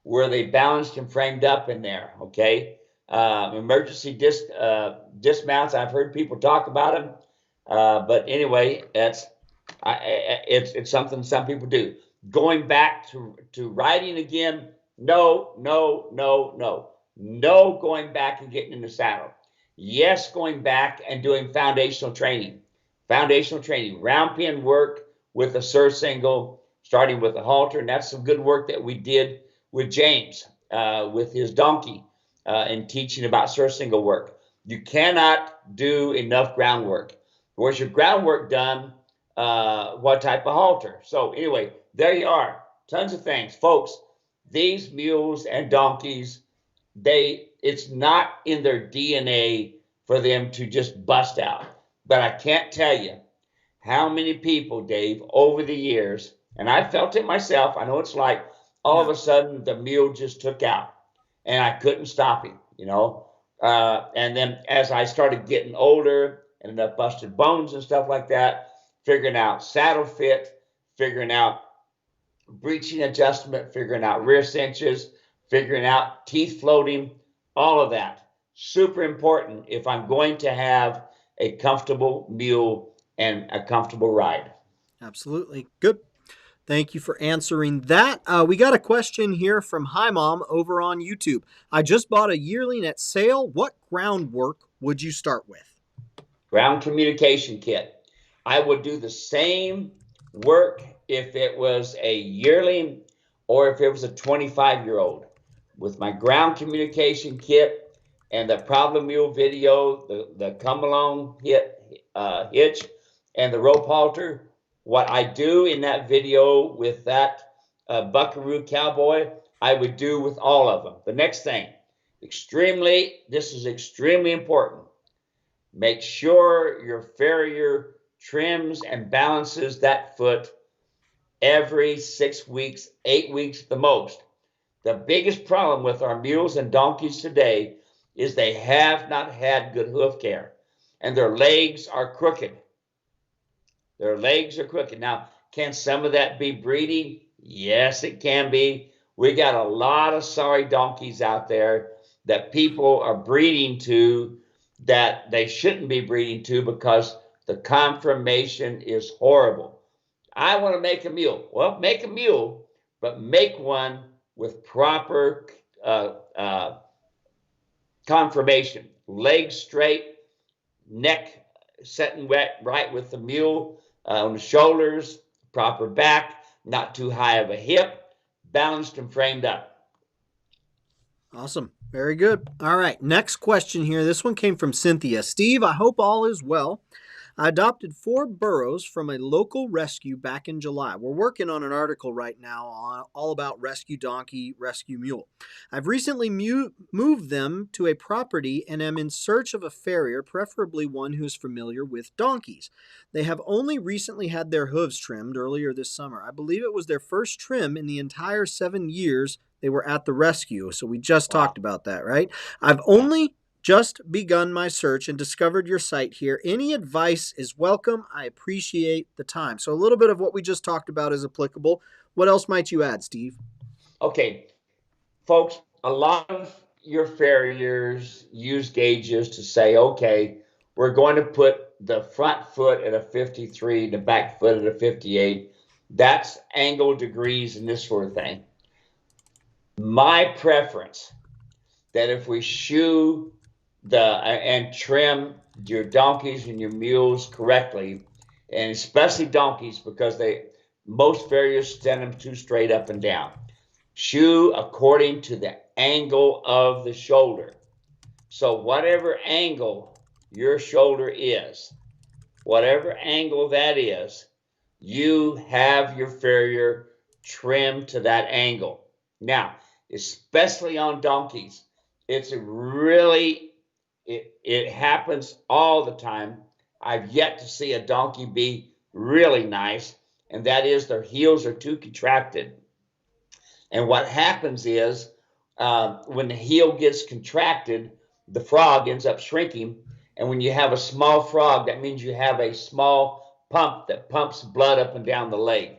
Were they balanced and framed up in there? Okay. Emergency dismounts. I've heard people talk about them. But anyway, it's something some people do. Going back to riding again, no going back and getting in the saddle. Yes, going back and doing foundational training. Round pin work with a surcingle, starting with a halter, and that's some good work that we did with James, with his donkey, and teaching about surcingle work. You cannot do enough groundwork. Where's your groundwork done? What type of halter? So anyway, there you are. Tons of things. Folks, these mules and donkeys, it's not in their DNA for them to just bust out. But I can't tell you how many people, Dave, over the years, and I felt it myself. I know it's like all of Yeah. a sudden the mule just took out and I couldn't stop him, you know. And then as I started getting older and enough busted bones and stuff like that, figuring out saddle fit, figuring out breeching adjustment, figuring out rear cinches, figuring out teeth floating, all of that. Super important if I'm going to have a comfortable mule and a comfortable ride. Absolutely. Good. Thank you for answering that. We got a question here from Hi Mom over on YouTube. I just bought a yearling at sale. What groundwork would you start with? Ground communication kit. I would do the same work if it was a yearling or if it was a 25-year-old. With my ground communication kit and the problem mule video, the come along hitch, and the rope halter, what I do in that video with that buckaroo cowboy, I would do with all of them. The next thing, this is extremely important. Make sure your farrier trims and balances that foot every 6 weeks, 8 weeks at the most. The biggest problem with our mules and donkeys today is they have not had good hoof care and their legs are crooked. Their legs are crooked. Now, can some of that be breeding? Yes, it can be. We got a lot of sorry donkeys out there that people are breeding to that they shouldn't be breeding to because the conformation is horrible. I want to make a mule. Well, make a mule, but make one with proper conformation. Legs straight, neck setting right with the mule on the shoulders, proper back, not too high of a hip, balanced and framed up. Awesome. Very good. All right. Next question here. This one came from Cynthia. Steve, I hope all is well. I adopted 4 burros from a local rescue back in July. We're working on an article right now on all about rescue donkey, rescue mule. I've recently moved them to a property and am in search of a farrier, preferably one who's familiar with donkeys. They have only recently had their hooves trimmed earlier this summer. I believe it was their first trim in the entire 7 years they were at the rescue. So we just talked about that, right? I've only just begun my search and discovered your site here. Any advice is welcome. I appreciate the time. So a little bit of what we just talked about is applicable. What else might you add, Steve? Okay, folks, a lot of your farriers use gauges to say, okay, we're going to put the front foot at a 53, the back foot at a 58. That's angle degrees and this sort of thing. My preference that if we shoe and trim your donkeys and your mules correctly, and especially donkeys because most farriers send them too straight up and down. Shoe according to the angle of the shoulder. So whatever angle your shoulder is, whatever angle that is, you have your farrier trimmed to that angle. Now, especially on donkeys, it happens all the time. I've yet to see a donkey be really nice, and that is their heels are too contracted. And what happens is when the heel gets contracted, the frog ends up shrinking. And when you have a small frog, that means you have a small pump that pumps blood up and down the leg.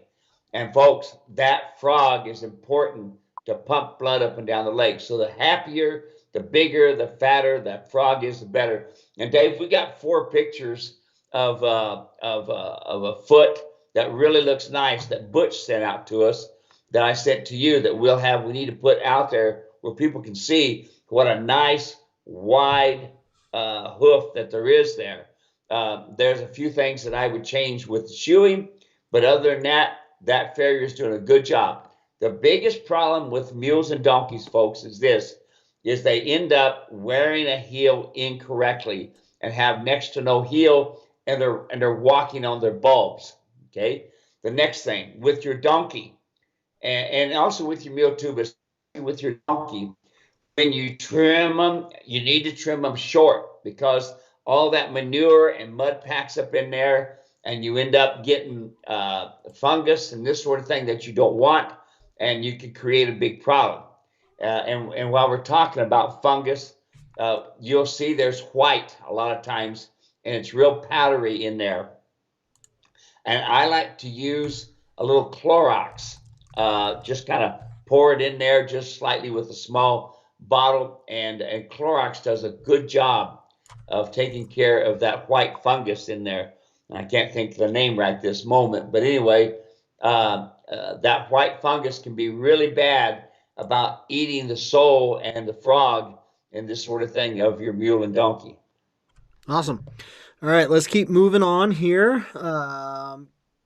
And folks, that frog is important to pump blood up and down the leg. So the happier, the bigger, the fatter that frog is, the better. And Dave, we got 4 pictures of a foot that really looks nice that Butch sent out to us, that I sent to you, that we need to put out there where people can see what a nice wide hoof that there is there. There's a few things that I would change with the shoeing, but other than that, that farrier is doing a good job. The biggest problem with mules and donkeys, folks, is they end up wearing a heel incorrectly and have next to no heel, and they're walking on their bulbs. Okay. The next thing with your donkey, and also with your mule too, but with your donkey, when you trim them, you need to trim them short because all that manure and mud packs up in there, and you end up getting fungus and this sort of thing that you don't want, and you can create a big problem. And while we're talking about fungus, you'll see there's white a lot of times, and it's real powdery in there. And I like to use a little Clorox, just kind of pour it in there just slightly with a small bottle, and Clorox does a good job of taking care of that white fungus in there. And I can't think of the name right this moment, but anyway, that white fungus can be really bad about eating the sole and the frog and this sort of thing of your mule and donkey. Awesome. All right, let's keep moving on here.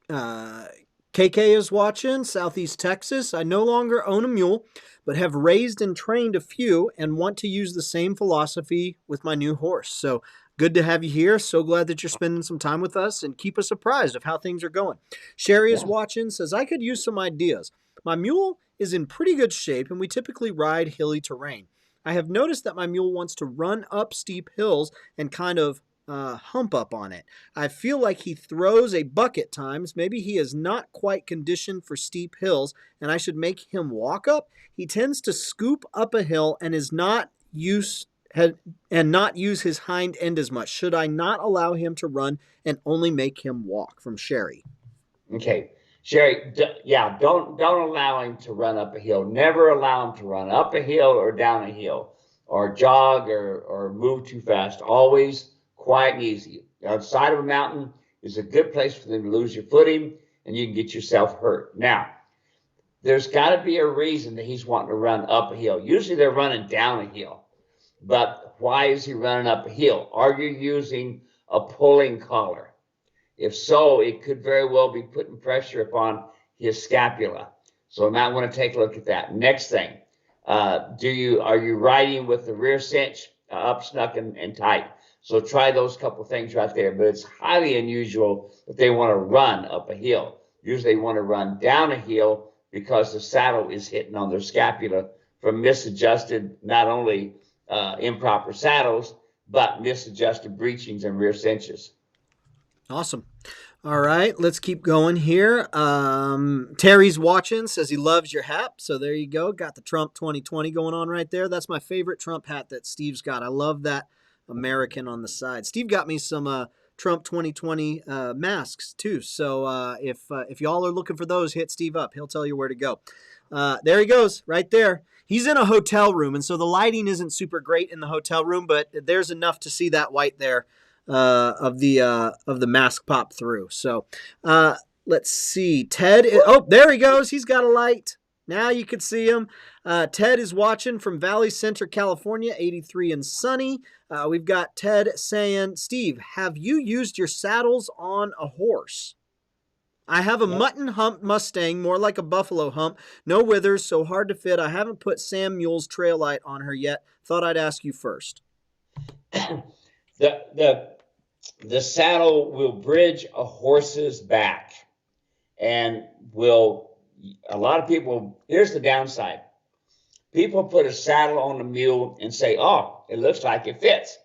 KK is watching, Southeast Texas. I no longer own a mule, but have raised and trained a few and want to use the same philosophy with my new horse. So good to have you here. So glad that you're spending some time with us, and keep us apprised of how things are going. Sherry is watching, says, I could use some ideas. My mule is in pretty good shape, and we typically ride hilly terrain. I have noticed that my mule wants to run up steep hills and kind of hump up on it. I feel like he throws a buck at times. Maybe he is not quite conditioned for steep hills, and I should make him walk up. He tends to scoop up a hill and is not use his hind end as much. Should I not allow him to run and only make him walk? From Sherry. Okay. Sherry, yeah, don't allow him to run up a hill. Never allow him to run up a hill or down a hill or jog or move too fast. Always quiet and easy. Outside of a mountain is a good place for them to lose your footing, and you can get yourself hurt. Now, there's got to be a reason that he's wanting to run up a hill. Usually they're running down a hill. But why is he running up a hill? Are you using a pulling collar? If so, it could very well be putting pressure upon his scapula. So I might want to take a look at that. Next thing, are you riding with the rear cinch up, snuck, and tight? So try those couple things right there. But it's highly unusual that they want to run up a hill. Usually they want to run down a hill because the saddle is hitting on their scapula from misadjusted, not only improper saddles, but misadjusted breechings and rear cinches. Awesome. All right, let's keep going here. Terry's watching, says he loves your hat. So there you go. Got the Trump 2020 going on right there. That's my favorite Trump hat that Steve's got. I love that American on the side. Steve got me some Trump 2020 masks too. So if y'all are looking for those, hit Steve up. He'll tell you where to go. There he goes, right there. He's in a hotel room, and so the lighting isn't super great in the hotel room, but there's enough to see that white there of the mask pop through. So let's see. Ted. There he goes. He's got a light. Now you can see him. Ted is watching from Valley Center, California, 83 and sunny. We've got Ted saying, Steve, have you used your saddles on a horse? I have a mutton hump Mustang, more like a buffalo hump. No withers, so hard to fit. I haven't put Sam Mule's trail light on her yet. Thought I'd ask you first. The saddle will bridge a horse's back, and a lot of people, here's the downside. People put a saddle on a mule and say, oh, it looks like it fits.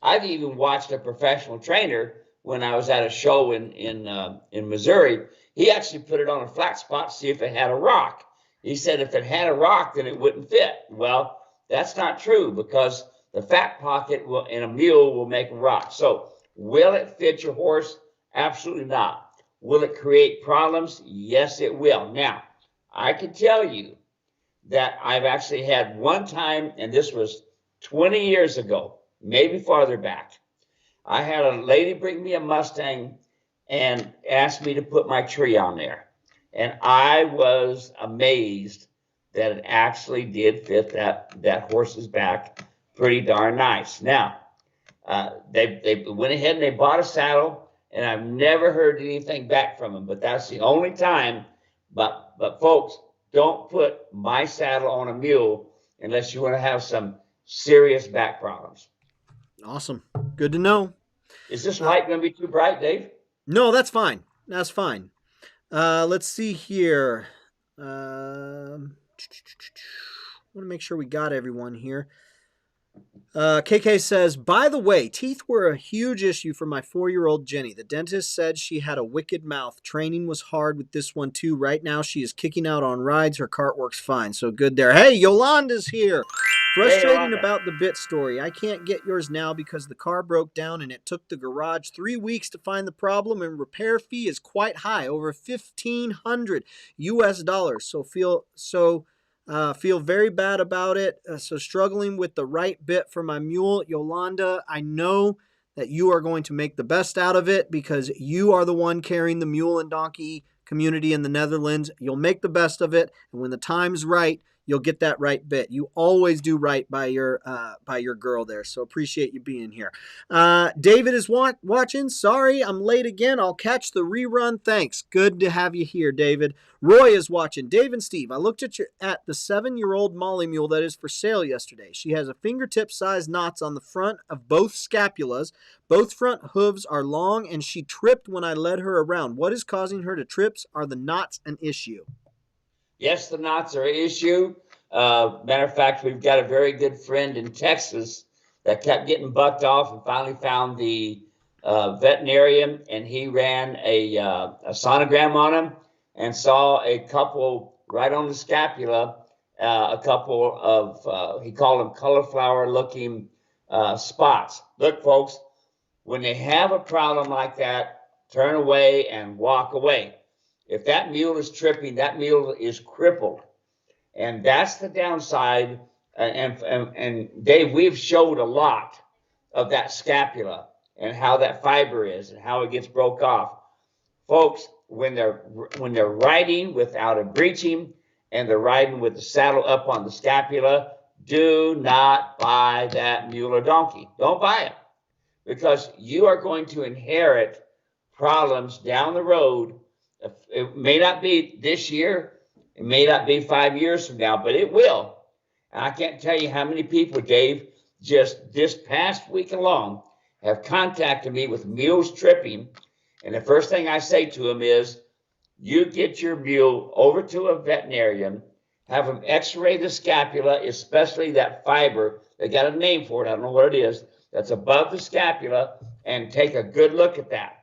I've even watched a professional trainer when I was at a show in Missouri. He actually put it on a flat spot to see if it had a rock. He said if it had a rock, then it wouldn't fit. Well, that's not true, because the fat pocket in a mule will make a rock. So will it fit your horse? Absolutely not. Will it create problems? Yes, it will. Now, I can tell you that I've actually had one time, and this was 20 years ago, maybe farther back. I had a lady bring me a Mustang and asked me to put my tree on there. And I was amazed that it actually did fit that horse's back pretty darn nice. Now, they went ahead and they bought a saddle, and I've never heard anything back from them, but that's the only time. But folks, don't put my saddle on a mule unless you want to have some serious back problems. Awesome. Good to know. Is this light going to be too bright, Dave? No, that's fine. That's fine. Let's see here. I want to make sure we got everyone here. KK says, by the way, teeth were a huge issue for my 4-year-old Jenny. The dentist said she had a wicked mouth. Training was hard with this one too. Right now she is kicking out on rides. Her cart works fine. So good there. Hey, Yolanda's here. Hey, Frustrating Yolanda. about the bit story. I can't get yours now because the car broke down and it took the garage 3 weeks to find the problem, and repair fee is quite high, over 1,500 US dollars. Feel very bad about it. So struggling with the right bit for my mule, Yolanda. I know that you are going to make the best out of it because you are the one carrying the mule and donkey community in the Netherlands. You'll make the best of it, and when the time's right, you'll get that right bit. You always do right by your girl there. So appreciate you being here. David is watching. Sorry, I'm late again. I'll catch the rerun. Thanks. Good to have you here, David. Roy is watching. Dave and Steve, I looked at the 7-year-old Molly mule that is for sale yesterday. She has a fingertip size knots on the front of both scapulas. Both front hooves are long, and she tripped when I led her around. What is causing her to trip? Are the knots an issue? Yes, the knots are an issue. Matter of fact, we've got a very good friend in Texas that kept getting bucked off and finally found the veterinarian, and he ran a sonogram on him and saw a couple right on the scapula, a couple of, he called them cauliflower looking spots. Look, folks, when they have a problem like that, turn away and walk away. If that mule is tripping, that mule is crippled. And that's the downside. And Dave, we've showed a lot of that scapula and how that fiber is and how it gets broke off. Folks, when they're riding without a breeching and they're riding with the saddle up on the scapula, do not buy that mule or donkey. Don't buy it, because you are going to inherit problems down the road. It may not be this year, it may not be 5 years from now, but it will. And I can't tell you how many people, Dave, just this past week alone have contacted me with mules tripping. And the first thing I say to them is, you get your mule over to a veterinarian, have them x-ray the scapula, especially that fiber. They got a name for it, I don't know what it is, that's above the scapula, and take a good look at that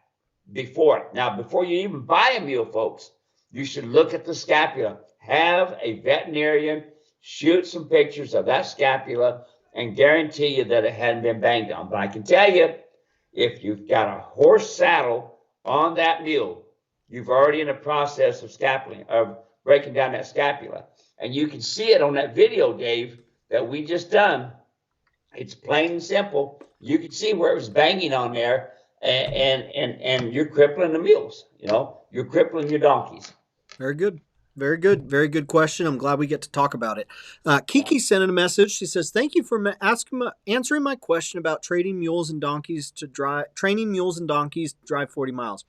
before. Now, before you even buy a mule, folks, you should look at the scapula. Have a veterinarian shoot some pictures of that scapula and guarantee you that it hadn't been banged on. But I can tell you, if you've got a horse saddle on that mule, you've already in the process of scapuling, of breaking down that scapula. And you can see it on that video, Dave, that we just done. It's plain and simple. You can see where it was banging on there, and you're crippling the mules. You know, you're crippling your donkeys. Very good. Very good. Very good question. I'm glad we get to talk about it. Kiki sent in a message. She says, thank you for answering my question about training mules and donkeys to drive 40 miles.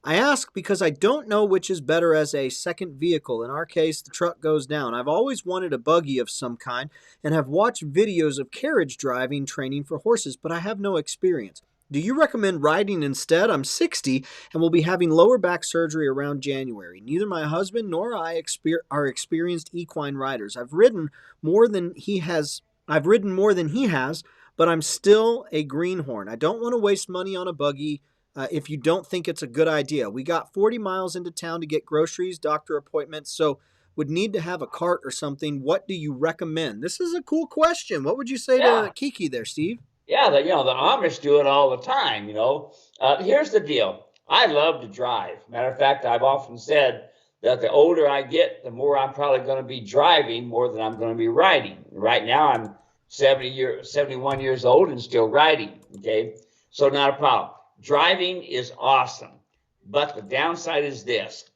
I ask because I don't know which is better as a second vehicle. In our case, the truck goes down. I've always wanted a buggy of some kind and have watched videos of carriage driving training for horses, but I have no experience. Do you recommend riding instead? I'm 60 and will be having lower back surgery around January. Neither my husband nor I are experienced equine riders. I've ridden more than he has, but I'm still a greenhorn. I don't want to waste money on a buggy if you don't think it's a good idea. We got 40 miles into town to get groceries, doctor appointments, so would need to have a cart or something. What do you recommend? This is a cool question. What would you say to Kiki there, Steve? Yeah, the Amish do it all the time. Here's the deal. I love to drive. Matter of fact, I've often said that the older I get, the more I'm probably going to be driving more than I'm going to be riding. Right now, I'm 71 years old and still riding. Okay, so not a problem. Driving is awesome, but the downside is this: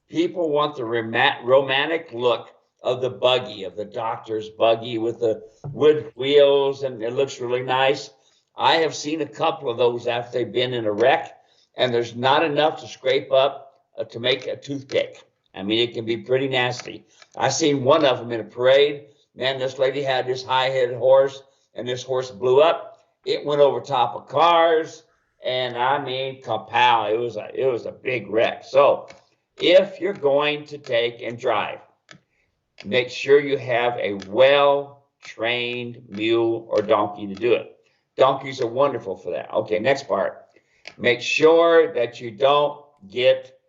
people want the romantic look of the buggy, of the doctor's buggy with the wood wheels, and it looks really nice. I have seen a couple of those after they've been in a wreck, and there's not enough to scrape up to make a toothpick. I mean, it can be pretty nasty. I seen one of them in a parade. Man, this lady had this high-headed horse, and this horse blew up. It went over top of cars, and I mean, kapow! It was a big wreck. So, if you're going to take and drive, make sure you have a well trained mule or donkey to do it. Donkeys are wonderful for that. Okay, next part. Make sure that you don't get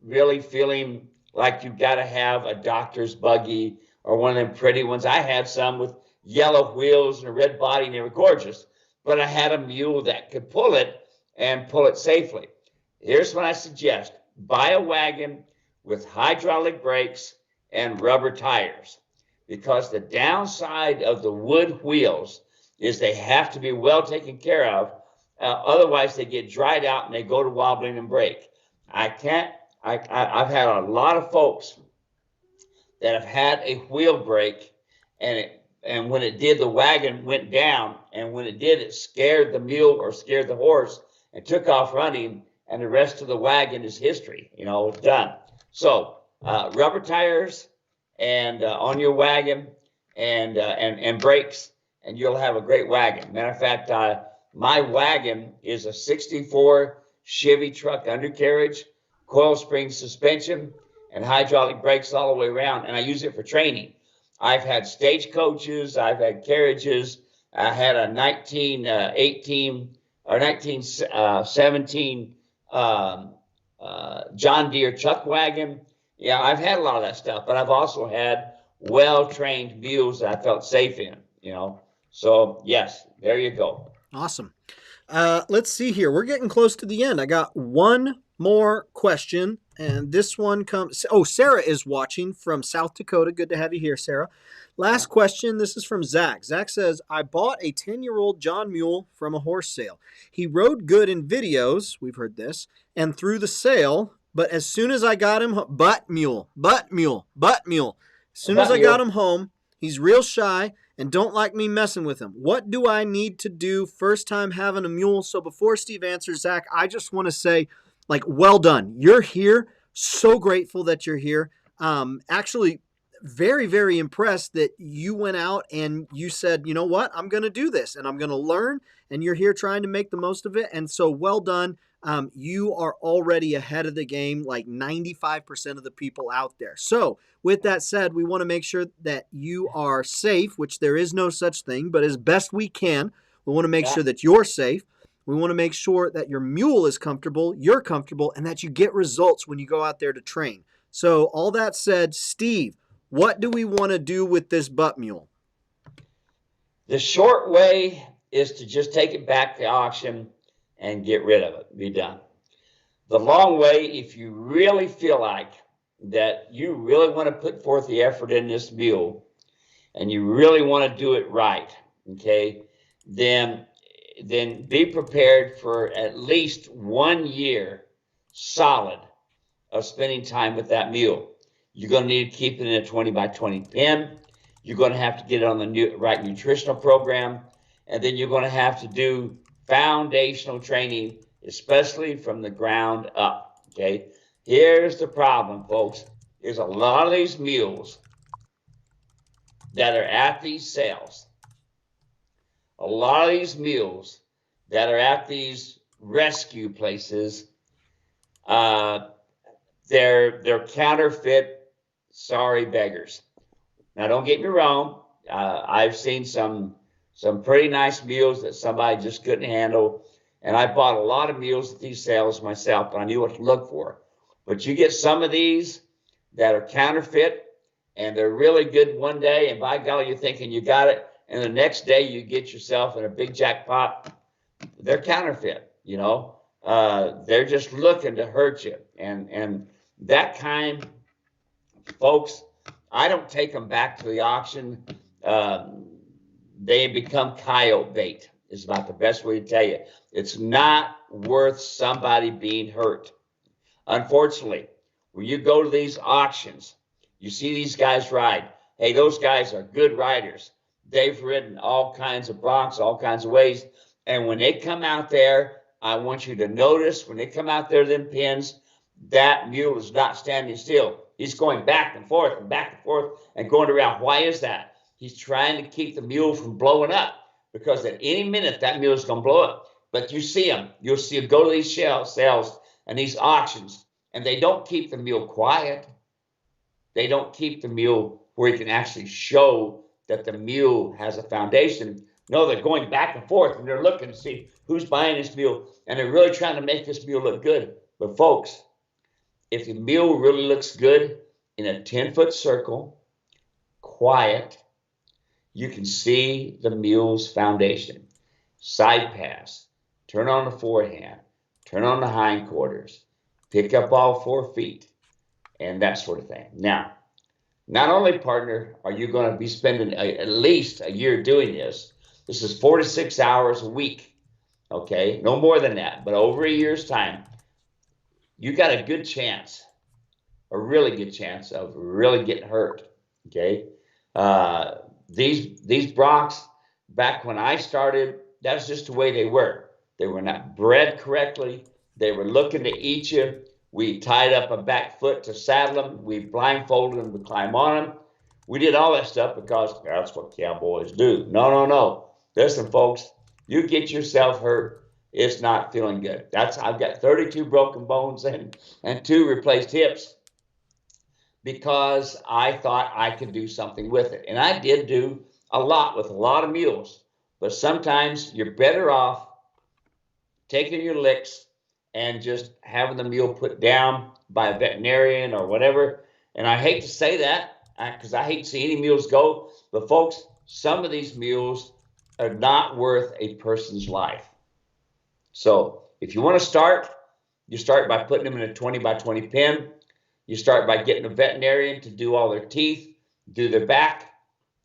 really feeling like you've got to have a doctor's buggy or one of them pretty ones. I had some with yellow wheels and a red body, and they were gorgeous, but I had a mule that could pull it and pull it safely. Here's what I suggest. Buy a wagon with hydraulic brakes and rubber tires, because the downside of the wood wheels is they have to be well taken care of. Otherwise, they get dried out and they go to wobbling and break. I've had a lot of folks that have had a wheel break, and when it did, the wagon went down, and when it did, it scared the mule or scared the horse and took off running, and the rest of the wagon is history. You know, it's done. So rubber tires and on your wagon and brakes, and you'll have a great wagon. Matter of fact, my wagon is a 64 Chevy truck undercarriage, coil spring suspension, and hydraulic brakes all the way around, and I use it for training. I've had stagecoaches, I've had carriages. I had a 1918 or 1917 John Deere chuck wagon. Yeah, I've had a lot of that stuff, but I've also had well-trained mules that I felt safe in, you know. So, yes, there you go. Awesome. Let's see here. We're getting close to the end. I got one more question, and this one comes... Oh, Sarah is watching from South Dakota. Good to have you here, Sarah. Last question. This is from Zach. Zach says, I bought a 10-year-old John Mule from a horse sale. He rode good in videos, we've heard this, and through the sale, but as soon as I got him... Butt mule. As soon as I got him home, he's real shy and don't like me messing with him. What do I need to do first time having a mule? So before Steve answers, Zach, I just want to say, like, well done. You're here. So grateful that you're here. Actually, very, very impressed that you went out and you said, you know what, I'm going to do this and I'm going to learn, and you're here trying to make the most of it. And so well done. You are already ahead of the game, like 95% of the people out there. So with that said, we want to make sure that you are safe, which there is no such thing, but as best we can, we want to make sure that you're safe. We want to make sure that your mule is comfortable, you're comfortable, and that you get results when you go out there to train. So all that said, Steve, what do we want to do with this butt mule? The short way is to just take it back to auction and get rid of it. Be done. The long way, if you really feel like that you really want to put forth the effort in this mule and you really want to do it right, okay, then be prepared for at least 1 year solid of spending time with that mule. You're going to need to keep it in a 20 by 20 pen. You're going to have to get it on the right nutritional program. And then you're going to have to do foundational training, especially from the ground up, okay? Here's the problem, folks. There's a lot of these mules that are at these sales. A lot of these mules that are at these rescue places, they're counterfeit, sorry beggars. Now, don't get me wrong. I've seen some pretty nice mules that somebody just couldn't handle, and I bought a lot of mules at these sales myself, but I knew what to look for. But you get some of these that are counterfeit, and they're really good one day, and by golly, you're thinking you got it, and the next day you get yourself in a big jackpot. They're counterfeit, you know. They're just looking to hurt you, and that kind, folks, I don't take them back to the auction. They become coyote bait is about the best way to tell you. It's not worth somebody being hurt. Unfortunately, when you go to these auctions, you see these guys ride. Hey, those guys are good riders. They've ridden all kinds of broncs, all kinds of ways. And when they come out there, I want you to notice when they come out there, them pins, that mule is not standing still. He's going back and forth and back and forth and going around. Why is that? He's trying to keep the mule from blowing up, because at any minute that mule is going to blow up. But you see them. You'll see them go to these sales and these auctions, and they don't keep the mule quiet. They don't keep the mule where he can actually show that the mule has a foundation. No, they're going back and forth and they're looking to see who's buying this mule, and they're really trying to make this mule look good. But folks, if the mule really looks good in a 10-foot circle, quiet, you can see the mule's foundation. Side pass, turn on the forehand, turn on the hindquarters, pick up all 4 feet, and that sort of thing. Now, not only, partner, are you going to be spending at least a year doing this, this is 4 to 6 hours a week, okay? No more than that, but over a year's time, you got a good chance, a really good chance of really getting hurt, okay? These Broncs, back when I started, that's just the way they were. They were not bred correctly. They were looking to eat you. We tied up a back foot to saddle them. We blindfolded them to climb on them. We did all that stuff because that's what cowboys do. No. Listen, folks, you get yourself hurt, it's not feeling good. I've got 32 broken bones and 2 replaced hips because I thought I could do something with it. And I did do a lot with a lot of mules. But sometimes you're better off taking your licks and just having the mule put down by a veterinarian or whatever. And I hate to say that because I hate to see any mules go. But folks, some of these mules are not worth a person's life. So if you want to start, you start by putting them in a 20 by 20 pen. You start by getting a veterinarian to do all their teeth, do their back.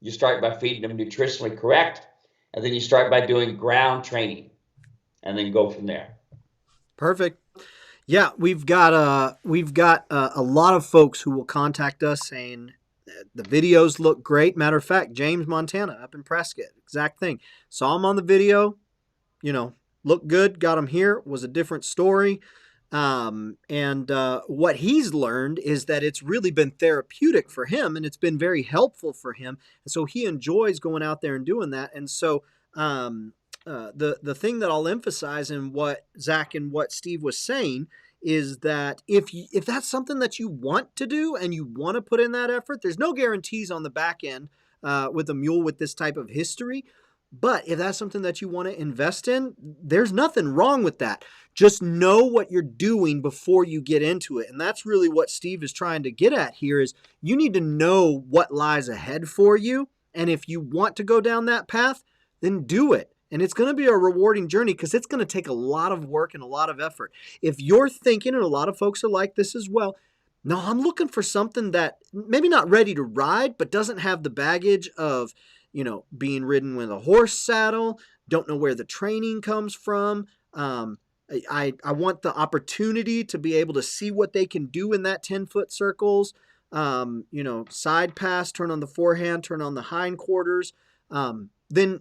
You start by feeding them nutritionally correct. And then you start by doing ground training and then go from there. Perfect. Yeah, we've got a lot of folks who will contact us saying the videos look great. Matter of fact, James, Montana, up in Prescott, exact thing. Saw him on the video, looked good. Got him here. Was a different story. And what he's learned is that it's really been therapeutic for him, and it's been very helpful for him. And so he enjoys going out there and doing that. And so the thing that I'll emphasize in what Zach and what Steve was saying is that if that's something that you want to do and you want to put in that effort, there's no guarantees on the back end with a mule with this type of history. But if that's something that you want to invest in, there's nothing wrong with that. Just know what you're doing before you get into it. And that's really what Steve is trying to get at here is you need to know what lies ahead for you. And if you want to go down that path, then do it. And it's going to be a rewarding journey because it's going to take a lot of work and a lot of effort. If you're thinking, and a lot of folks are like this as well, no, I'm looking for something that maybe not ready to ride, but doesn't have the baggage of, being ridden with a horse saddle, don't know where the training comes from. I want the opportunity to be able to see what they can do in that 10-foot circles. Side pass, turn on the forehand, turn on the hindquarters. Then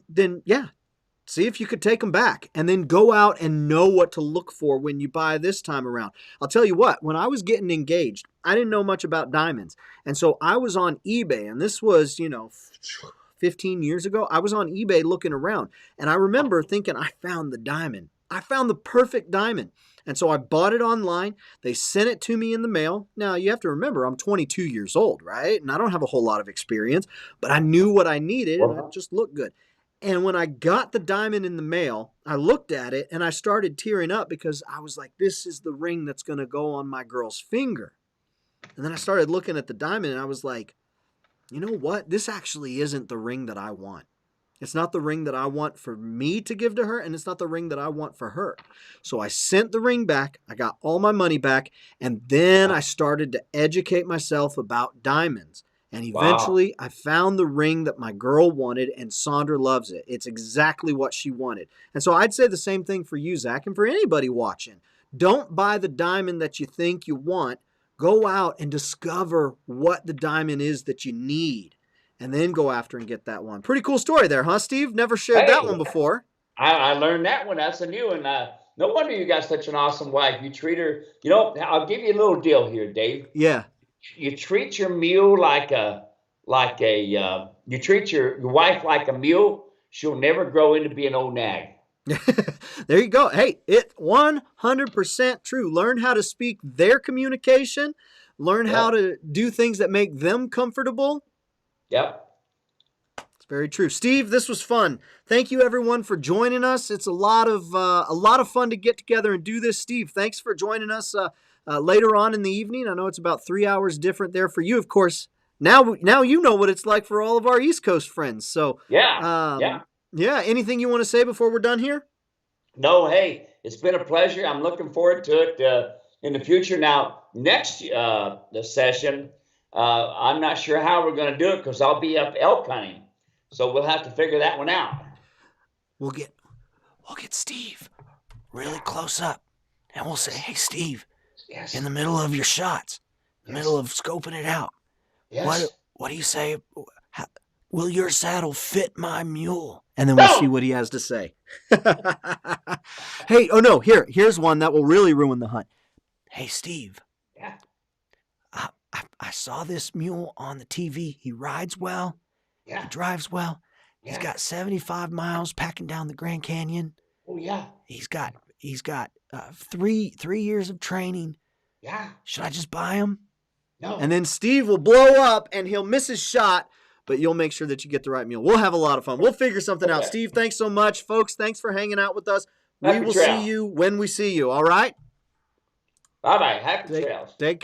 see if you could take them back and then go out and know what to look for when you buy this time around. I'll tell you what, when I was getting engaged, I didn't know much about diamonds. And so I was on eBay, and this was, 15 years ago. I was on eBay looking around, and I remember thinking, I found the diamond. I found the perfect diamond. And so I bought it online. They sent it to me in the mail. Now, you have to remember, I'm 22 years old, right? And I don't have a whole lot of experience, but I knew what I needed, and it just looked good. And when I got the diamond in the mail, I looked at it, and I started tearing up because I was like, this is the ring that's going to go on my girl's finger. And then I started looking at the diamond, and I was like, you know what? This actually isn't the ring that I want. It's not the ring that I want for me to give to her, and it's not the ring that I want for her. So I sent the ring back. I got all my money back, and then I started to educate myself about diamonds. And eventually I found the ring that my girl wanted, and Sandra loves it. It's exactly what she wanted. And so I'd say the same thing for you, Zach, and for anybody watching. Don't buy the diamond that you think you want. Go out and discover what the diamond is that you need, and then go after and get that one. Pretty cool story there, huh, Steve? Never shared that one before. I learned that one. That's a new one. No wonder you got such an awesome wife. You treat her, I'll give you a little deal here, Dave. Yeah. You treat your mule you treat your wife like a mule, she'll never grow into be an old nag. There you go. Hey, it's 100% true. Learn how to speak their communication. Learn how to do things that make them comfortable. Yep. Very true. Steve, this was fun. Thank you everyone for joining us. It's a lot of fun to get together and do this. Steve, thanks for joining us later on in the evening. I know it's about 3 hours different there for you, of course. Now you know what it's like for all of our East Coast friends. So yeah. Anything you want to say before we're done here? No, hey, it's been a pleasure. I'm looking forward to it in the future. Now, next the session, I'm not sure how we're going to do it because I'll be up elk hunting. So we'll have to figure that one out. We'll get Steve really close up, and we'll say, "Hey, Steve, in the middle of your shots, in the middle of scoping it out, what do you say? Will your saddle fit my mule?" And then we'll see what he has to say. Hey, here's one that will really ruin the hunt. Hey, Steve. Yeah. I saw this mule on the TV. He rides well. Yeah. He drives well. Yeah. He's got 75 miles packing down the Grand Canyon. Oh yeah. He's got 3 years of training. Yeah. Should I just buy him? No. And then Steve will blow up and he'll miss his shot, but you'll make sure that you get the right mule. We'll have a lot of fun. We'll figure something out. Steve, thanks so much. Folks, thanks for hanging out with us. We will see you when we see you. All right? Bye-bye. Happy trails. Take care.